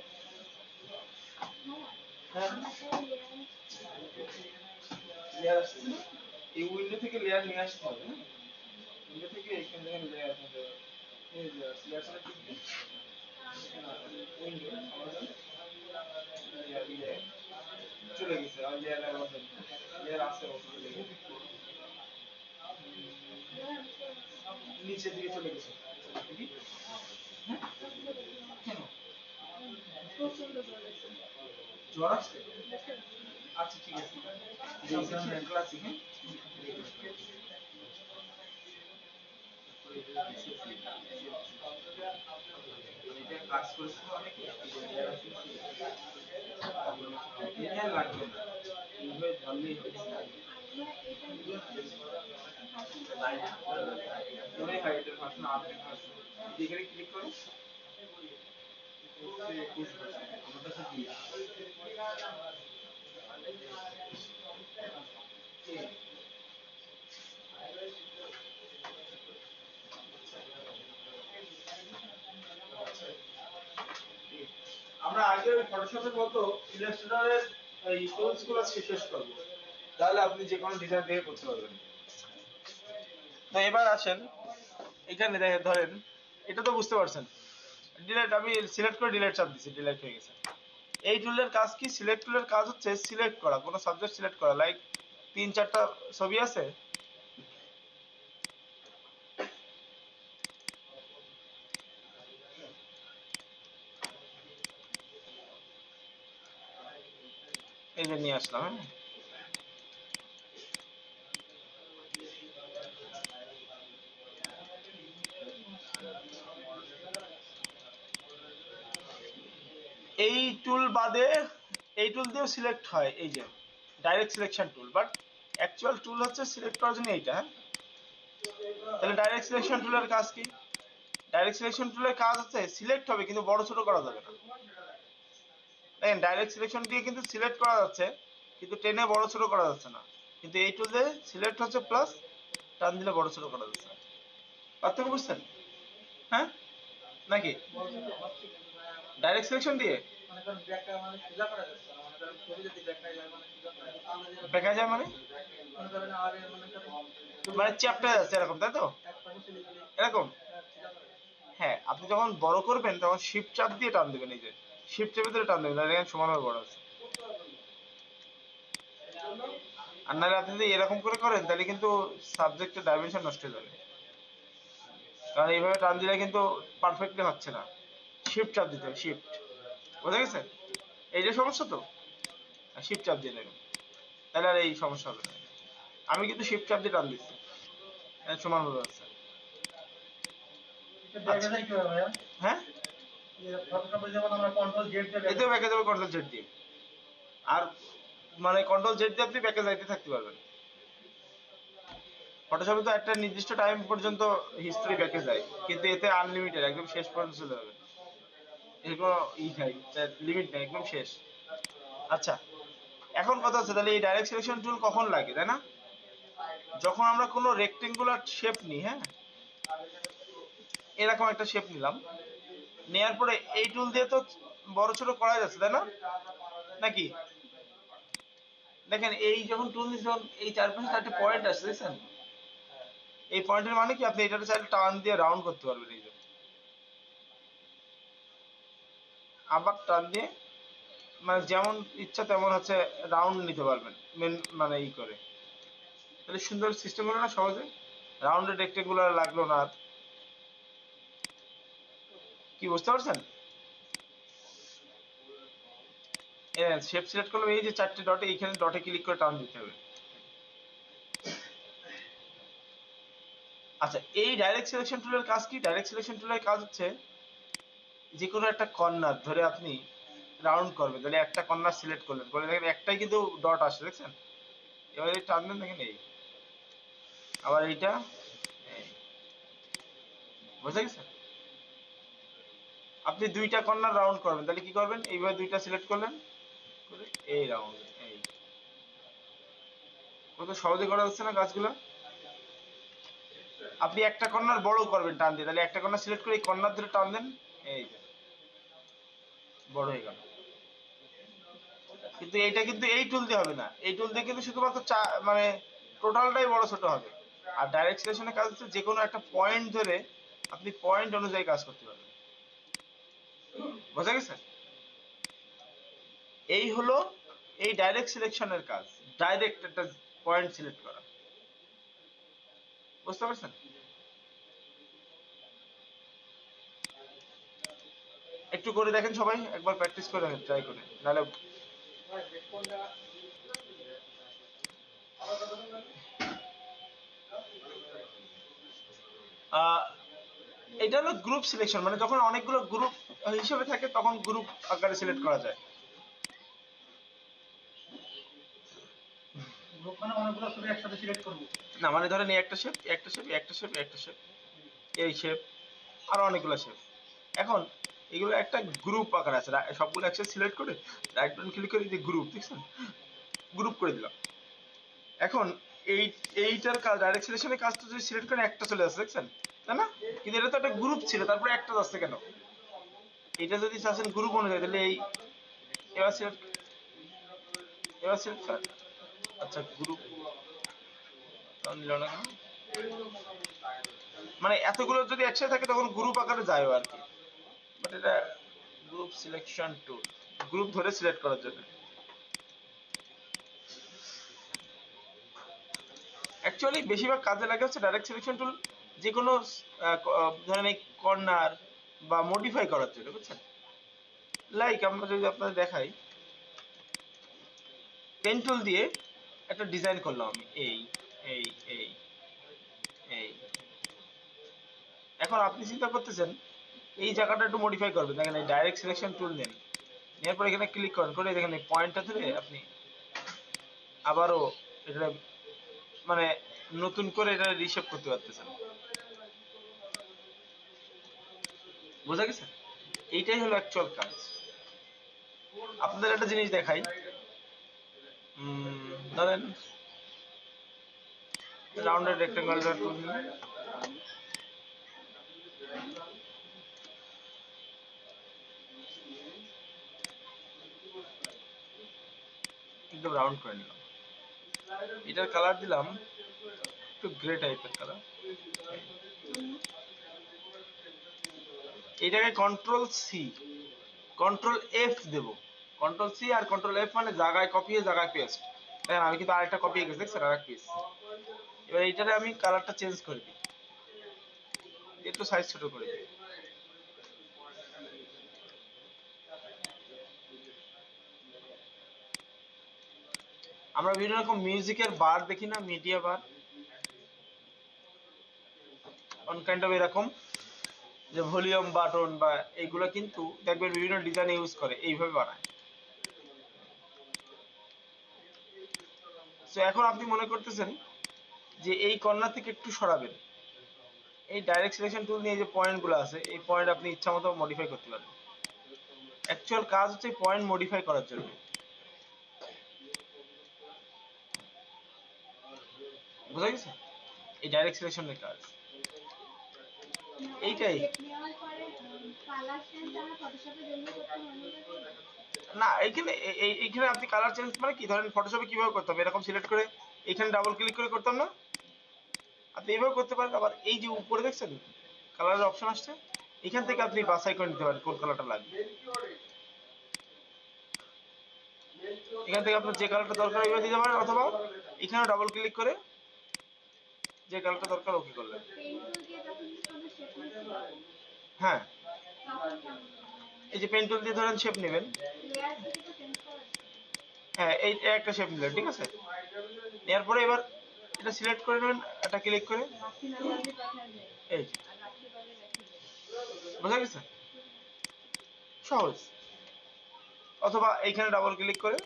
হ্যাঁ লেয়ার আসছে না? এই উইন্ডো থেকে লেয়ার নিয়ে আসতে হবে, হ্যাঁ উইন্ডো থেকে এখান থেকে লেয়ার হবে, এই লেয়ার লেয়ারটা ঠিক নেই, উইন্ডো আমাদের লেয়ার লেয়ার চলে গেছে, আর লেয়ার আমাদের লেয়ার আসছে চলে গেছে, নিচের দিকে চলে গেছে, কি হ্যাঁ কেন প্রচন্ড জ্বর আছে। জ্বর আসছে? আচ্ছা ঠিক আছে, ক্লাসিক হ্যাঁ এটা কাজ করেছিল অনেকে, এটা লাগবে না, এইভাবে ধরলেই হবে, মনে হয় এটার ভাষণ আপডেট ভাষণ, এখানে ক্লিক করো, আমার কাছে কি আমরা আগে ওই ফটোশপের মতো ইলাস্ট্রেটরের এই টুলস গুলো শেষ করব, তাহলে আপনি যে কোনো ডিজাইন দিয়ে করতে পারবেন। তো এবার আসেন এখানে দেখে ধরেন, এটা তো বুঝতে পারছেন, ডিলেট আমি সিলেক্ট করে ডিলেট চাপ দিছি, ডিলেট হয়ে গেছে। এই টুলের কাজ কি? সিলেক্ট টুলের কাজ হচ্ছে সিলেক্ট করা, কোনো সাবজেক্ট সিলেক্ট করা, লাইক 3-4টা ছবি আছে, এই যে নিয়ে আসলাম, হ্যাঁ এই টুল বাদে এই টুল দিয়েও সিলেক্ট হয়, এই যে direct selection tool, but actual tool হচ্ছে সিলেক্ট করার জন্য এইটা, হ্যাঁ তাহলে ডাইরেক্ট সিলেকশন টুলের কাজ কি? ডাইরেক্ট সিলেকশন টুলের কাজ হচ্ছে সিলেক্ট হবে কিন্তু বড় ছোট করা যাবে না, দেখেন ডাইরেক্ট সিলেকশন দিয়ে কিন্তু সিলেক্ট করা যাচ্ছে কিন্তু টেনে বড় ছোট করা যাচ্ছে না, কিন্তু এই টুল দিয়ে সিলেক্ট হচ্ছে প্লাস টান দিলে বড় ছোট করা যাচ্ছে, পার্থক্য বুঝছেন? হ্যাঁ নাকি ডাইরেক্ট সিলেকশন দিয়ে দেখা যায় মানে মানে চ্যাপ্টার আছে এরকম, তাই তো এরকম, হ্যাঁ আপনি যখন বড় করবেন তখন শিফট চাপ দিয়ে টান দেবেন, এই যে শিফট চেপে ধরে টান দেবেন, তাহলে এখানে সমানভাবে বড় আছে। আর নাহলে আপনি যদি এরকম করে করেন তাহলে কিন্তু সাবজেক্টের ডাইমেনশন নষ্ট হয়ে যাবে, কারণ এইভাবে টান দিলে কিন্তু পারফেক্টলি হচ্ছে না, শিফট চাপ দিতে হবে, শিফট, বুঝা গেছে? এই যে সমস্যা, তো শিফট চাপ দিয়ে দেবেন, তাহলে আর এই সমস্যা হবে না। আমি কিন্তু শিফট চাপ দিয়ে টান দিচ্ছি, সমানভাবে আছে। দেখা যায় কিভাবে ভাইয়া? হ্যাঁ ফটোশপে যেমন আমরা কন্ট্রোল জেড দিয়ে এতেও ব্যাকে যাবে কন্ট্রোল জেড দিয়ে, আর মানে কন্ট্রোল জেড দিয়ে আপনি ব্যাকে যাইতে থাকতে পারবেন। ফটোশপে তো একটা নির্দিষ্ট টাইম পর্যন্ত হিস্ট্রি ব্যাকে যায়, কিন্তু এতে আনলিমিটেড, একদম শেষ পর্যন্ত চলে যাবে, এর কোনো ই নাই, লিমিট নেই, একদম শেষ। আচ্ছা এখন কথা হচ্ছে তাহলে এই ডাইরেক্ট সিলেকশন টুল কখন লাগে, তাই না? যখন আমরা কোনো রেক্টেঙ্গুলার শেপ নিই, হ্যাঁ এরকম একটা শেপ নিলাম, নেয়ার পরে এই টুল দিয়ে তো বড় ছোট করা যাচ্ছে, তাই না? নাকি দেখেন এই যখন টুল দিচ্ছি তখন এই চারপাশে 4টে পয়েন্ট আছে, দেখছেন? এই পয়েন্টের মানে কি আপনি এটাতে চাইলে টার্ন দিয়ে রাউন্ড করতে পারবেন, এই যে আবার টার্ন দিয়ে মানে যেমন ইচ্ছা তেমন হচ্ছে রাউন্ড নিতে পারবেন, মানে ই করে, তাহলে সুন্দর সিস্টেম হলো না, সহজে রাউন্ডেড রেক্টেঙ্গুলার লাগলো না আর। কি বুঝতে পারছেন? শেপ সিলেক্ট করলাম, এই যে 4টে ডটে, এইখানে ডটে ক্লিক করে টার্ন দিতে হবে। আচ্ছা এই ডাইরেক্ট সিলেকশন টুলের কাজ কি? ডাইরেক্ট সিলেকশন টুলের কাজ হচ্ছে যে কোনো একটা কর্নার ধরে আপনি রাউন্ড করবেন, তাহলে একটা কর্নার সিলেক্ট করলেন, করে দেখেন একটাই কিন্তু ডট আসে, দেখছেন? এবার এই টান দেন, দেখেন এই আবার এইটা, এই, বুঝা গেছে? আপনি 2টা কর্নার রাউন্ড করবেন, তাহলে কি করবেন? এইভাবে 2টা সিলেক্ট করলেন, করে এই রাউন্ড, এই কত সহজে করা যাচ্ছে না কাজগুলো? আপনি একটা কর্নার বড় করবেন টান দিয়ে, তাহলে একটা কর্নার সিলেক্ট করে এই কর্নার ধরে টান দেন, এই যে বড় হয়ে গেল। কিন্তু এইটা কিন্তু এই টুল দিয়ে হবে না, এই টুল দিয়ে কিন্তু শুধুমাত্র মানে টোটালটাই বড় ছোট হবে। আর ডাইরেক্ট সিলেকশনের কাজ হচ্ছে যে কোনো একটা পয়েন্ট ধরে আপনি পয়েন্ট অনুযায়ী কাজ করতে পারবেন। বোঝা গেছে? এই হলো এই ডাইরেক্ট সিলেকশনের কাজ, ডাইরেক্ট একটা পয়েন্ট সিলেক্ট করা। বুঝতে পারছেন? একটু করে দেখেন সবাই, একবার প্র্যাকটিস করে দেখেন, ট্রাই করে, নাহলে এটা হলো গ্রুপ সিলেকশন, মানে যখন অনেকগুলো গ্রুপ হিসেবে থাকে তখন গ্রুপ আকারে সিলেক্ট করা যায়। গ্রুপ মানে অনেকগুলো ছবি একসাথে সিলেক্ট করব না, মানে ধরেন এই একটা শেপ, একটা শেপ, একটা শেপ, একটা শেপ, এই শেপ, আর অনেকগুলো শেপ। এখন এগুলো একটা গ্রুপ আকার আছে, সবগুলো একসাথে সিলেক্ট করে রাইট বাটন ক্লিক করে যে গ্রুপ, দেখছেন, গ্রুপ করে দিলাম। এখন এই এইটার কাজ, ডাইরেক্ট সিলেকশনের কাজটা যদি সিলেক্ট করে একটা চলে আসছে, দেখছেন, তাই না? কিন্তু এটা তো একটা গ্রুপ ছিল, তারপরে একটা যাচ্ছে কেন? এটা যদি চাচ্ছেন গ্রুপ অনুযায়ী, তাহলে এই এবার সিলেক্ট, এবার সিলেক্ট, আচ্ছা গ্রুপ নিল না কেন? মানে এতগুলো যদি একসাথে থাকে তখন গ্রুপ আকারে যায় আর কি। বাট এটা গ্রুপ সিলেকশন টুল, গ্রুপ ধরে সিলেক্ট করার জন্য। অ্যাকচুয়ালি বেশিরভাগ কাজে লাগে হচ্ছে ডাইরেক্ট সিলেকশন টুল যে কোনো ধরেন এই কর্নার বা মডিফাই করার জন্য, বুঝছেন? লাইক আমরা যদি আপনাদের দেখাই, পেন টুল দিয়ে একটা ডিজাইন করলাম আমি, এই এই এই এই। এখন আপনি চিন্তা করতেছেন এই জায়গাটা একটু মডিফাই করবেন, দেখেন এই ডাইরেক্ট সিলেকশন টুল নেন, নেওয়ার পর এখানে ক্লিক করেন, করে দেখেন এই পয়েন্টটা ধরে আপনি আবারও এটা মানে নতুন করে এটা রিশেপ করতে পারতেছেন। বোঝা গেছে? এইটাই হলো অ্যাকচুয়াল কাজ। আপনাদের একটা জিনিস দেখাই, ধরেন রাউন্ডেড রেক্টেঙ্গল টুল নিন, একদম রাউন্ড করে নিলাম, এটার কালার দিলাম একটু গ্রে টাইপের কালার। এটাকে কন্ট্রোল সি, কন্ট্রোল এফ দেব, কন্ট্রোল সি আর কন্ট্রোল এফ মানে জায়গায় কপি জায়গায় পেস্ট। দেখেন আমি কিন্তু আরেকটা কপি গেছি, দেখছেন, আরেক পিস। এবার এইটারে আমি কালারটা চেঞ্জ করে দিই, একটু সাইজ ছোট করে দিই। আমরা বিভিন্ন রকম মিউজিকের বার দেখি না, media bar, on kind of এরকম, যে ভলিউম বাটন বা এইগুলো কিন্তু দেখবেন বিভিন্ন ডিজাইন ইউজ করে, এইভাবে বানায়। তো এখন আপনি মনে করতেছেন যে এই কর্নার থেকে একটু সরাবেন, এই ডাইরেক্ট সিলেকশন টুল নিয়ে যে পয়েন্টগুলো আছে এই পয়েন্ট আপনি ইচ্ছা মতো মডিফাই করতে পারবেন। অ্যাকচুয়াল কাজ হচ্ছে পয়েন্ট মডিফাই করার জন্য। বুঝা গেছে? এই ডাইরেক্ট সিলেকশনের কাজ এইটাই। না এইখানে এইখানে আপনি কালার চেঞ্জ মানে কি, ধরেন ফটোশপে কিভাবে করতে হবে, এরকম সিলেক্ট করে এখানে ডাবল ক্লিক করে করতাম না, আপনি এইভাবে করতে পারেন। আবার এই যে উপরে দেখছেন কালারের অপশন আসছে, এখান থেকে আপনি বাছাই করে নিতে পারেন কোন কালারটা লাগবে। এখান থেকে আপনার যে কালারটা দরকার ওইভাবে দিতে পারেন, অথবা এখানে ডাবল ক্লিক করে যে কালারটা দরকার ওকে করলেন। হ্যাঁ, এই যে পেন টুল দিয়ে ধরেন শেপ নেবেন, হ্যাঁ এই একটা শেপ নিলেন, ঠিক আছে, নেওয়ার পরে এবার এটা সিলেক্ট করে নেবেন, এটা ক্লিক করে, এই যে বোঝা গেছে? সহজ। অথবা এইখানে ডাবল ক্লিক করে,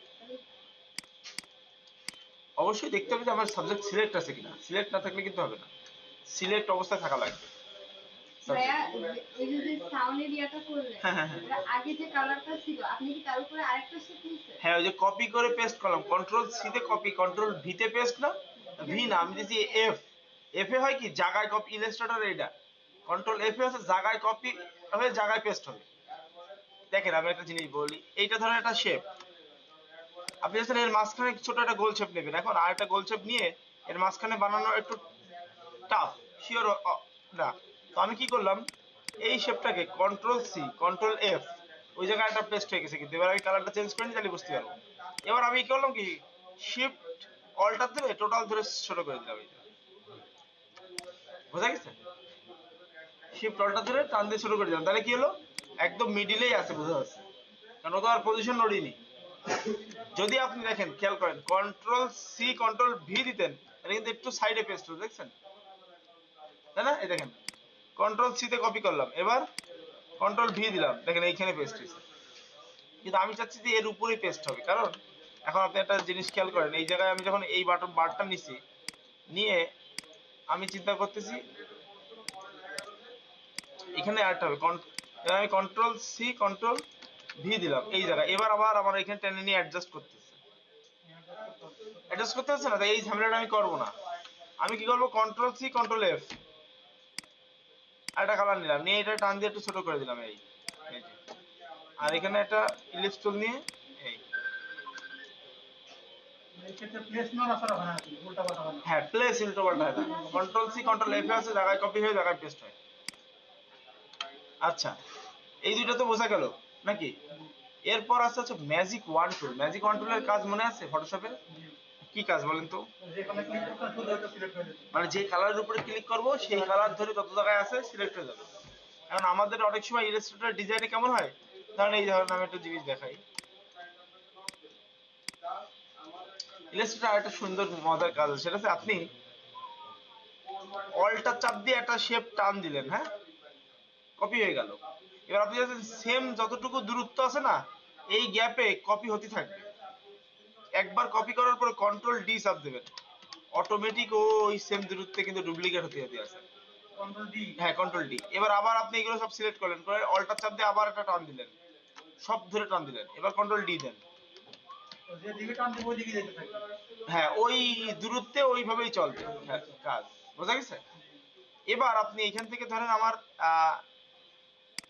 অবশ্যই দেখতে হবে যে আমার সাবজেক্ট সিলেক্ট আছে কিনা, সিলেক্ট না থাকলে কিন্তু হবে না, সিলেক্ট অবস্থায় থাকা লাগবে। ভাইয়া ওই যে সাউন্ড এরিয়াটা করলেন, হ্যাঁ হ্যাঁ হ্যাঁ, আগে যে কালারটা ছিল আপনি কি তার উপরে আরেকটা শেপ নিছেন? হ্যাঁ ওই যে কপি করে পেস্ট করলাম, কন্ট্রোল সি তে কপি, কন্ট্রোল ভি তে পেস্ট, না ভি না, আমি দিয়েছি এফ, এফ এ হয় কি জায়গায় কপি, ইলাস্ট্রেটর এইটা কন্ট্রোল এফ এ হচ্ছে জায়গায় কপি হয়ে জায়গায় পেস্ট হবে। দেখেন আমি একটা জিনিস বলি, এইটা ধরেন একটা শেপ, আপনি যখন এর মাঝখানে ছোট একটা গোল শেপ নেবেন, এখন আর একটা গোল শেপ নিয়ে এর মাঝখানে বানানো একটু টাফ, শিওর না। তো আমি কি করলাম, এই শেপটাকে কন্ট্রোল সি কন্ট্রোল এফ, ওই জায়গায় একটা পেস্ট হয়ে গেছে, কিন্তু এবার আমি কালারটা চেঞ্জ করে নিই, তাহলে বুঝতে পারবো। এবার আমি কি করলাম কি, শিফট অল্টার ধরে টোটাল ধরে ছোট করে দিলাম, এই যে। বোঝা গেছে? শিফট অল্টার ধরে টান দিয়ে ছোট করে দিলাম, তাহলে কি হলো, একদম মিডিলেই আছে, বোঝা যাচ্ছে, কারণ ও তো আর পজিশন নড়িনি। যদি আপনি দেখেন খেয়াল করেন, কন্ট্রোল সি কন্ট্রোল ভি দিতেন, এটা কিন্তু একটু সাইডে পেস্ট হতো, দেখছেন তাই না? এই দেখেন কন্ট্রোল সি তে কপি করলাম, এবার কন্ট্রোল ভি দিলাম, দেখেন এইখানে পেস্ট হয়েছে। কিন্তু আমি চাচ্ছি যে এর উপরেই পেস্ট হবে, কারণ এখন আপনি একটা জিনিস খেয়াল করেন, এই জায়গায় আমি যখন এই বাটন বারটা নিছি, নিয়ে আমি চিন্তা করতেছি এখানে আরেকটা হবে, এবার আমি কন্ট্রোল সি কন্ট্রোল ভি দিলাম এই জায়গায়, এবার আবার আমার এখানে টেনে নিয়ে অ্যাডজাস্ট করতেছে, অ্যাডজাস্ট করতে হচ্ছে না, তাই এই ঝামেলাটা আমি করবো না। আমি কি করবো, কন্ট্রোল সি কন্ট্রোল এফ, একটা কালার নিলাম, নিয়ে এটা টান দিয়ে একটু ছোট করে দিলাম, এই যে। আর এখানে একটা ইলিপস টুল নিয়ে এই, এক্ষেত্রে প্লেস নড়াচড়া হয় না, উল্টা পাল্টা হয় না। হ্যাঁ প্লেস উল্টো পাল্টা হয় না, কন্ট্রোল সি কন্ট্রোল এফ আছে, জায়গায় কপি হয়ে জায়গায় পেস্ট হয়। আচ্ছা, এই দুইটা তো বোঝা গেল নাকি? এরপর আছে হচ্ছে ম্যাজিক ওয়ান টুল। ম্যাজিক ওয়ান টুলের কাজ মনে আছে ফটোশপের? কি কাজ বলেন তো? যেখানে ক্লিক করতে শুধু এটা সিলেক্ট হয়ে যেত। মানে যে কালারের উপরে ক্লিক করব সেই কালার ধরে যত জায়গায় আছে সিলেক্ট হয়ে যাবে। কারণ আমাদের অনেক সময় ইলাস্ট্রেটর ডিজাইনে কেমন হয়, ধরেন এই ধরেন আমি একটা জিনিস দেখাই, ইলাস্ট্রেটর আরেকটা সুন্দর মজার কাজ আছে, সেটা হচ্ছে আপনি অল্টার চাপ দিয়ে একটা শেপ টান দিলেন, হ্যাঁ, কপি হয়ে গেল। এবার আপনি যদি সেম যতটুকু দূরত্ব আছে না, এই গ্যাপে কপি হতে থাকবে। একবার কপি করার পরে কন্ট্রোল ডি চাপ দেবেন, অটোমেটিক ওই সেম দূরত্বে কিন্তু ডুপ্লিকেট হতে হতে আছে। Control D. হ্যাঁ কন্ট্রোল ডি। এবার আবার আপনি এগুলো সব সিলেক্ট করলেন, করে অল্টার চাপ দিয়ে আবার একটা টান দিলেন, সব ধরে টান দিলেন, এবার কন্ট্রোল ডি দেন। যে দিকে টান দিব ওই দিকে যেতে থাকবে। হ্যাঁ ওই দূরত্বে ওইভাবেই চলবে, হ্যাঁ কাজ বোঝা গেছে? এবার আপনি এখান থেকে ধরেন আমার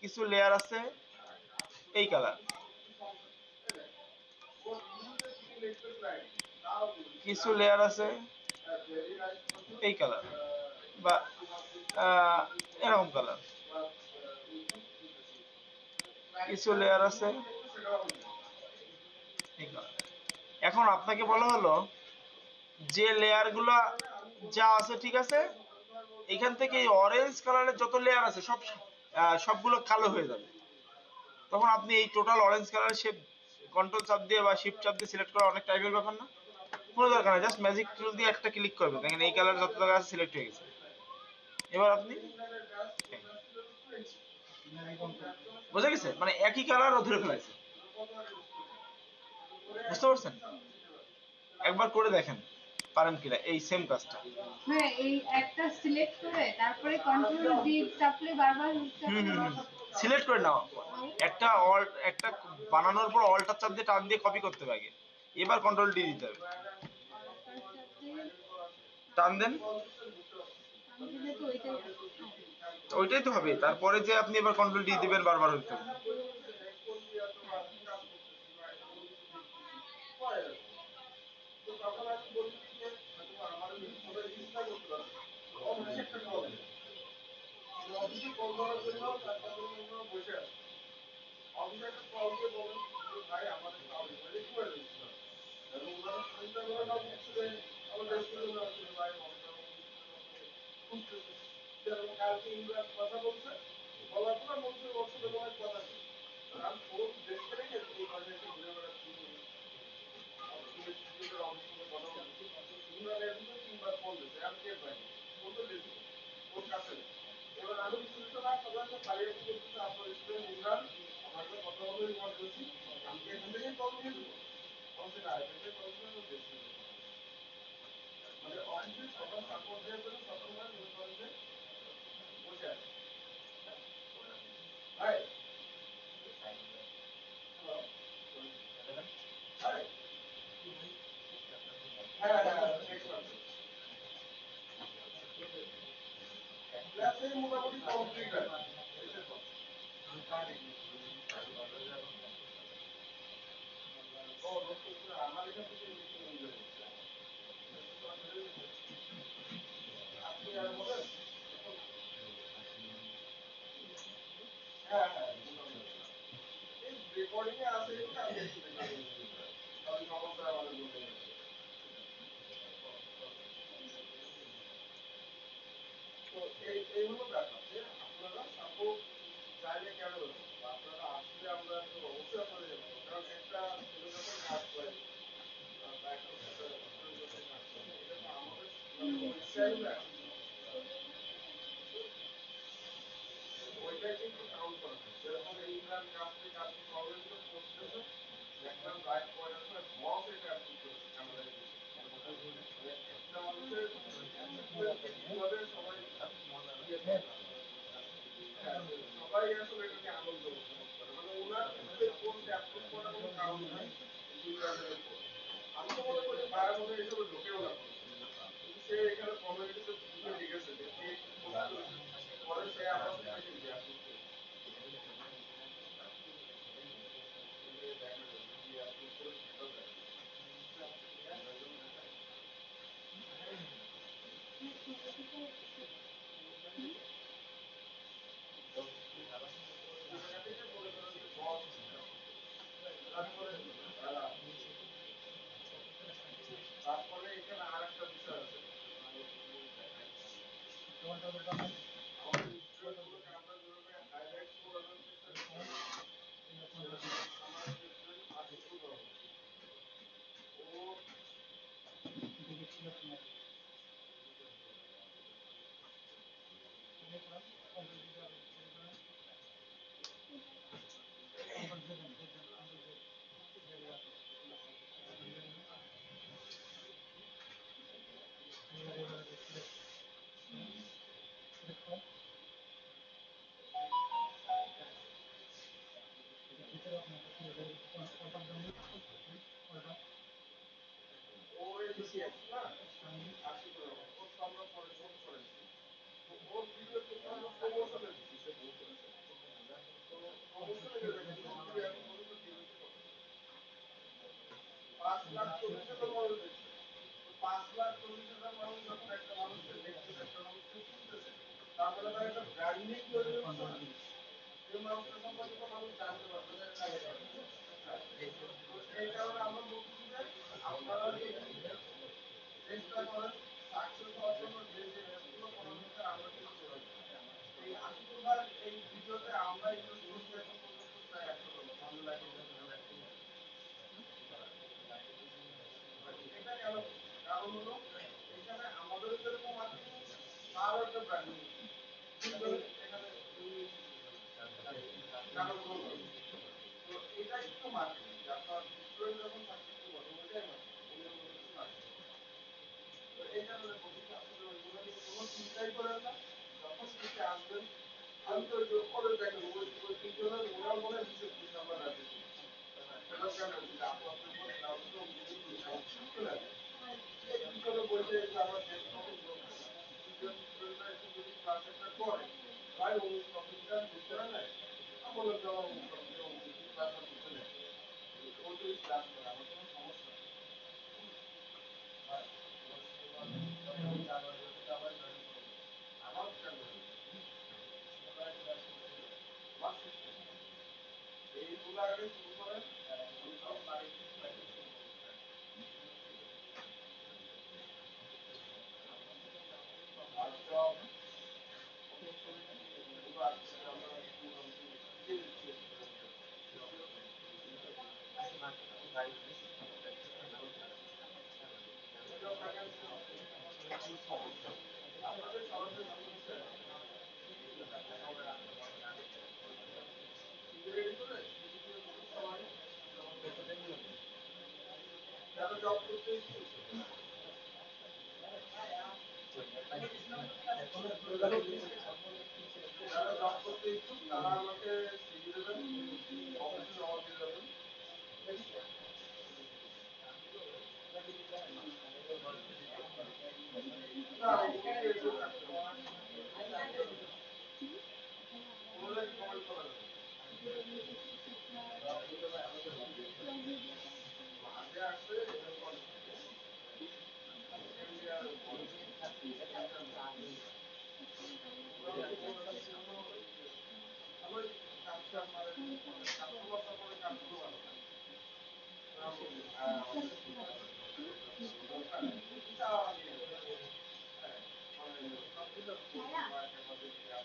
কিছু লেয়ার আছে এই কালার, কিছু লেয়ার আছে এই কালার, বা এরকম কালার, কিছু লেয়ার আছে এই কালার। এখন আপনাকে বলা হলো যে লেয়ার গুলা যা আছে ঠিক আছে, এখান থেকে এই অরেঞ্জ কালারের যত লেয়ার আছে সব সবগুলো কালো হয়ে যাবে। তখন আপনি এই টোটাল অরেঞ্জ কালারের শেপ কন্ট্রোল চাপ দিয়ে বা শিফট চাপ দিয়ে সিলেক্ট করা অনেক টাইপের ব্যাপার না? কোনো দরকার নেই, জাস্ট ম্যাজিক টুল দিয়ে একটা ক্লিক করবেন, দেখেন এই কালার যত জায়গা আছে সিলেক্ট হয়ে গেছে। এবার আপনি বুঝে গেছে, মানে একই কালার ও ধরে ফেলাইছে, বুঝতে পারছেন? একবার করে দেখেন পারেন কিনা এই সেম কাজটা। হ্যাঁ, এই একটা সিলেক্ট করে তারপরে কন্ট্রোল ডি চাপলে বারবার হুম চাপলে হুম হুম, সিলেক্ট করে নাও, একটা একটা বানানোর পর অল্টার চাপ দিয়ে টান দিয়ে কপি করতে হবে আগে, এবার কন্ট্রোল ডি দিতে হবে, টান দেন, আমি দিলে তো ওইটাই আসে। ওইটাই তো হবে। তারপরে যে আপনি এবার কন্ট্রোল ডি দিবেন বারবার হইতে হবে।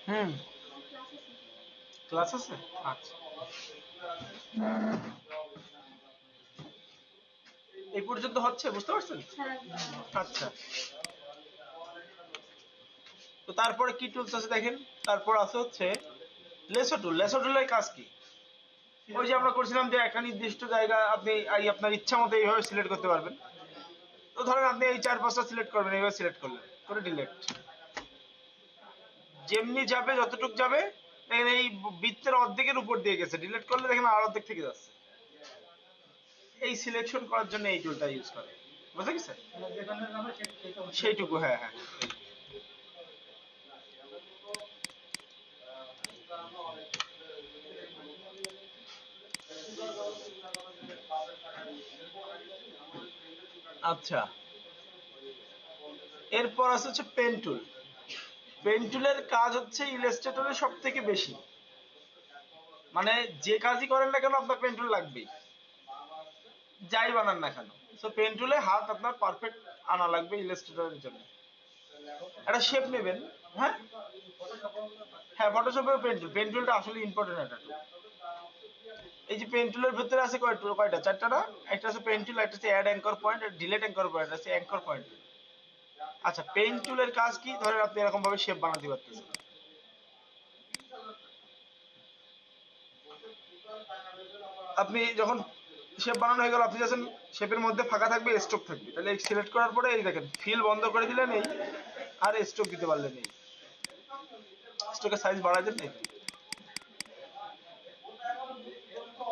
হুম, ক্লাস আছে। আচ্ছা, এই পর্যন্ত হচ্ছে, বুঝতে পারছেন? আচ্ছা, তো তারপরে কি টুলস আছে দেখেন। তারপর আছে হচ্ছে লেসো টুল। লেসো টুলের কাজ কি? ওই যে আমরা করছিলাম যে একটা নির্দিষ্ট জায়গা আপনি আপনার ইচ্ছা মতো এইভাবে সিলেক্ট করতে পারবেন। তো ধরেন আপনি এই 4-5টা সিলেক্ট করবেন, এইভাবে সিলেক্ট করলেন, করে ডিলেট। যেমনি যাবে, যতটুক যাবে দেখেন এই বৃত্তের অর্ধেকের উপর দিয়ে গেছে, ডিলেট করলে দেখেন আর অর্ধেক থেকে যাচ্ছে। এই সিলেকশন করার জন্য এই টুলটা ইউজ করে, বুঝা গেছে? মানে যেখানে যাবে সেটা সেইটুকু, হ্যাঁ হ্যাঁ। আচ্ছা, এরপর আছে হচ্ছে পেন টুল। পেন টুলের কাজ হচ্ছে ইলাস্ট্রেটরের সব থেকে বেশি, মানে যে কাজই করেন না কেন আপনার পেন টুল লাগবেই, যাই বানান না কেন। সো পেন টুলে হাত আপনার পারফেক্ট আনা লাগবে ইলাস্ট্রেটরের জন্য। একটা শেপ নেবেন, হ্যাঁ হ্যাঁ, ফটোশপেও পেন টুল। পেন টুলটা আসলে ইম্পর্টেন্ট একটা টুল। এই যে পেন টুলের ভিতরে আছে কয়টা, চারটা না? একটা আছে পেন টুল, একটা আছে add anchor point, delete anchor point, আছে অ্যাঙ্কর পয়েন্ট। আচ্ছা, পেন টুলের কাজ কি? ধরেন আপনি এরকম ভাবে শেপ বানাতে পারতেছেন। আপনি যখন শেপ বানানো হয়ে গেল, আপনি যখন শেপের মধ্যে ফাঁকা থাকবে, স্ট্রোক থাকবে, তাহলে সিলেক্ট করার পরে এই দেখেন ফিল বন্ধ করে দিলেন, এই আর স্ট্রোক দিতে পারলেন, এই স্ট্রোকের সাইজ বাড়াই দেন, এই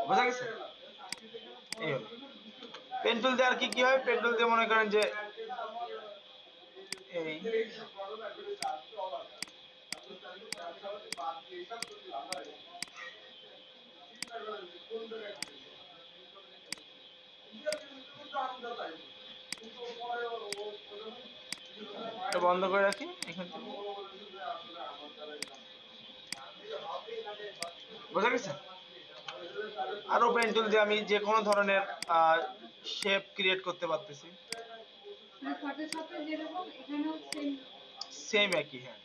বোঝা গেছে? এই হলো পেন টুল দিয়ে। আর কি কি হয় পেন টুল দিয়ে? মনে করেন যে এই এটা বন্ধ করে রাখি এখান থেকে, বোঝা গেছে? আরো পেন টুল দিয়ে আমি যে কোনো ধরনের শেপ ক্রিয়েট করতে পারতেছি। ফটোশপে যেরকম এখানেও সেম। সেম একই, হ্যাঁ।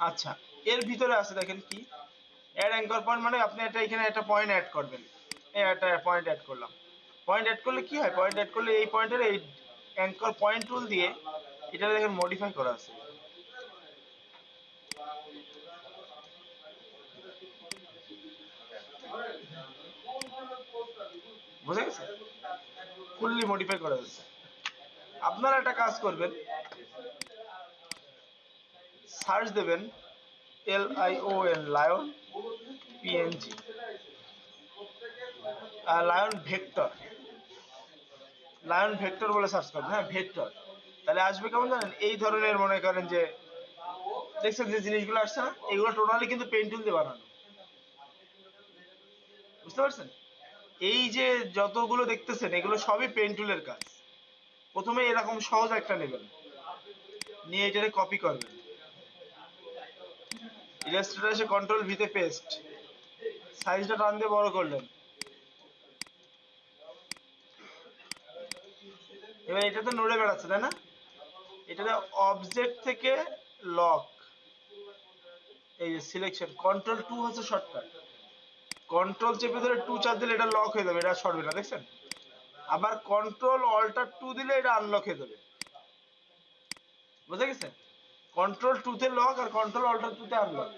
আচ্ছা, এর ভিতরে আছে দেখেন কি অ্যাড অ্যাঙ্কর পয়েন্ট, মানে আপনি এটা এখানে একটা পয়েন্ট অ্যাড করবেন। এই একটা পয়েন্ট অ্যাড করলাম। পয়েন্ট অ্যাড করলে কি হয়? পয়েন্ট অ্যাড করলে এই পয়েন্টের এই অ্যাঙ্কর পয়েন্ট টুল দিয়ে এটা দেখেন মডিফাই করা আছে, বুঝা গেছে? ফুললি মডিফাই করা আছে। আপনারা একটা কাজ করবেন, সার্চ দেবেন LION, lion PNG, lion vector, lion vector বলে সার্চ করবেন, হ্যাঁ ভেক্টর। তাহলে আসবে কেমন জানেন? এই ধরনের, মনে করেন যে দেখছেন যে জিনিসগুলো আসছে না, এগুলো টোটালি কিন্তু পেন টুল দিয়ে বানানো, বুঝতে পারছেন? এই যে যতগুলো দেখতেছেন এগুলো সবই পেন টুলের কাজ। প্রথমে এরকম সহজ একটা নেবেন, নিয়ে এটাকে কপি করবেন, ইলাস্ট্রেটর এসে কন্ট্রোল ভিতে পেস্ট, সাইজটা টান দিয়ে বড় করলেন। এবার এটা তো নড়ে বেড়াচ্ছে, তাই না? এটাতে অবজেক্ট থেকে লক, এই যে সিলেকশন, কন্ট্রোল 2 হচ্ছে শর্টকাট। কন্ট্রোল চেপে ধরে 2 চাপ দিলে এটা লক হয়ে যাবে, এটা সরবে না, দেখছেন? আবার কন্ট্রোল অল্টার 2 দিলে এটা আনলক হয়ে যাবে, বুঝে গেছে? কন্ট্রোল 2 তে লক আর কন্ট্রোল অল্টার 2 তে আনলক।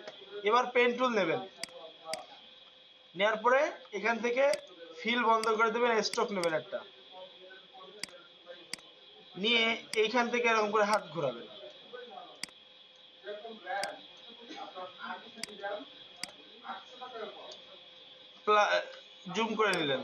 এবার পেন টুল নেবেন, নেওয়ার পরে এখান থেকে ফিল বন্ধ করে দেবেন, স্ট্রোক নেবেন একটা, নিয়ে এইখান থেকে এরকম করে হাত ঘোরাবেন, জুম করে নিলেন।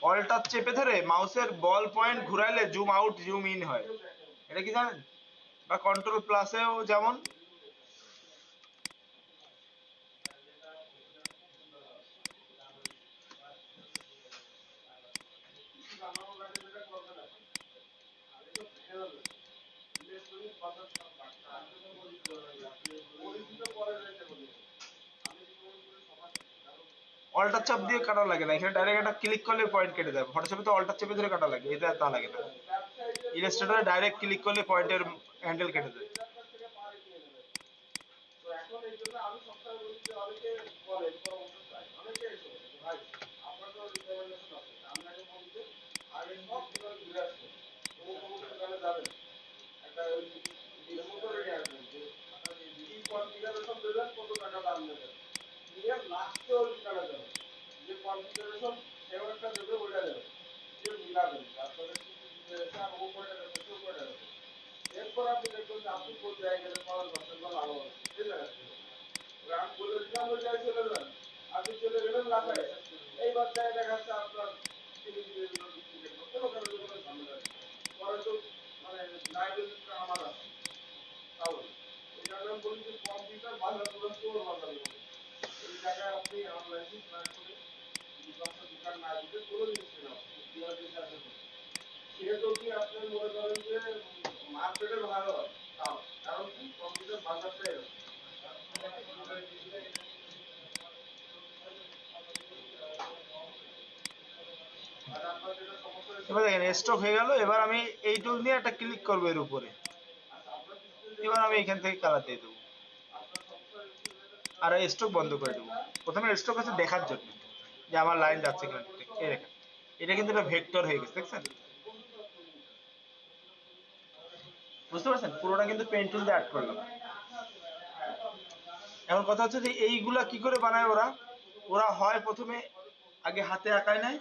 অল্টার চেপে ধরে মাউসের বল পয়েন্ট ঘুরাইলে জুম আউট জুম ইন হয়, এটা কি জানেন? বা কন্ট্রোল+এও যেমন। অল্টার চাপ দিয়ে কাটা লাগে না, এখানে ডাইরেক্ট একটা ক্লিক করলে পয়েন্ট কেটে যাবে। ফটোশপে তো অল্টার চাপে ধরে কাটা লাগে, এটা তা লাগে না। ইলাস্ট্রেটরে ডাইরেক্ট ক্লিক করলে পয়েন্টের হ্যান্ডেল কেটে যায়। এবার দেখেন স্টক হয়ে গেল। এবার আমি এই টুল দিয়ে একটা ক্লিক করবো এর উপরে, এবার আমি এখান থেকে কালার দিয়ে দেবো আর স্টক বন্ধ করে দেবো। প্রথমে স্টক হচ্ছে দেখার জন্য যে আমার লাইন যাচ্ছে কিনা ঠিকঠাক। এই দেখেন এটা কিন্তু একটা ভেক্টর হয়ে গেছে, দেখছেন? বুঝতে পারছেন? পুরোটা কিন্তু পেন টুল দিয়ে অ্যাড করলাম। এখন কথা হচ্ছে যে এইগুলা কি করে বানায় ওরা? ওরা হয় প্রথমে আগে হাতে আঁকায় নেয়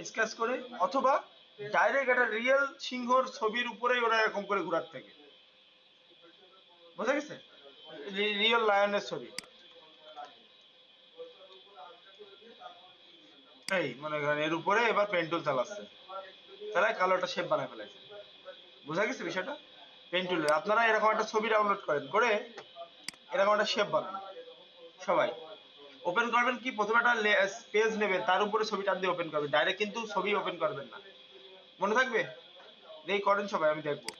স্কেচ করে, অথবা ডাইরেক্ট একটা রিয়েল সিংহর ছবির উপরেই ওরা এরকম করে ঘোরার থাকে। বুঝা গেছে? রিয়েল লায়নের ছবি এই মনে করেন এর উপরে এবার পেন টুল চালাচ্ছে, চালায় কালোটা শেপ বানায় ফেলাইছে। বুঝা গেছে বিষয়টা? পেন টুলের আপনারা এরকম একটা ছবি ডাউনলোড করেন, করে এরকম একটা শেপ বানান। সবাই ওপেন করবেন কি, প্রথমে একটা পেজ নেবেন, তার উপরে ছবি টান দিয়ে ওপেন করবেন, ডাইরেক্ট কিন্তু ছবি ওপেন করবেন না। মনে থাকবে? এই করেন সবাই, আমি দেখবো।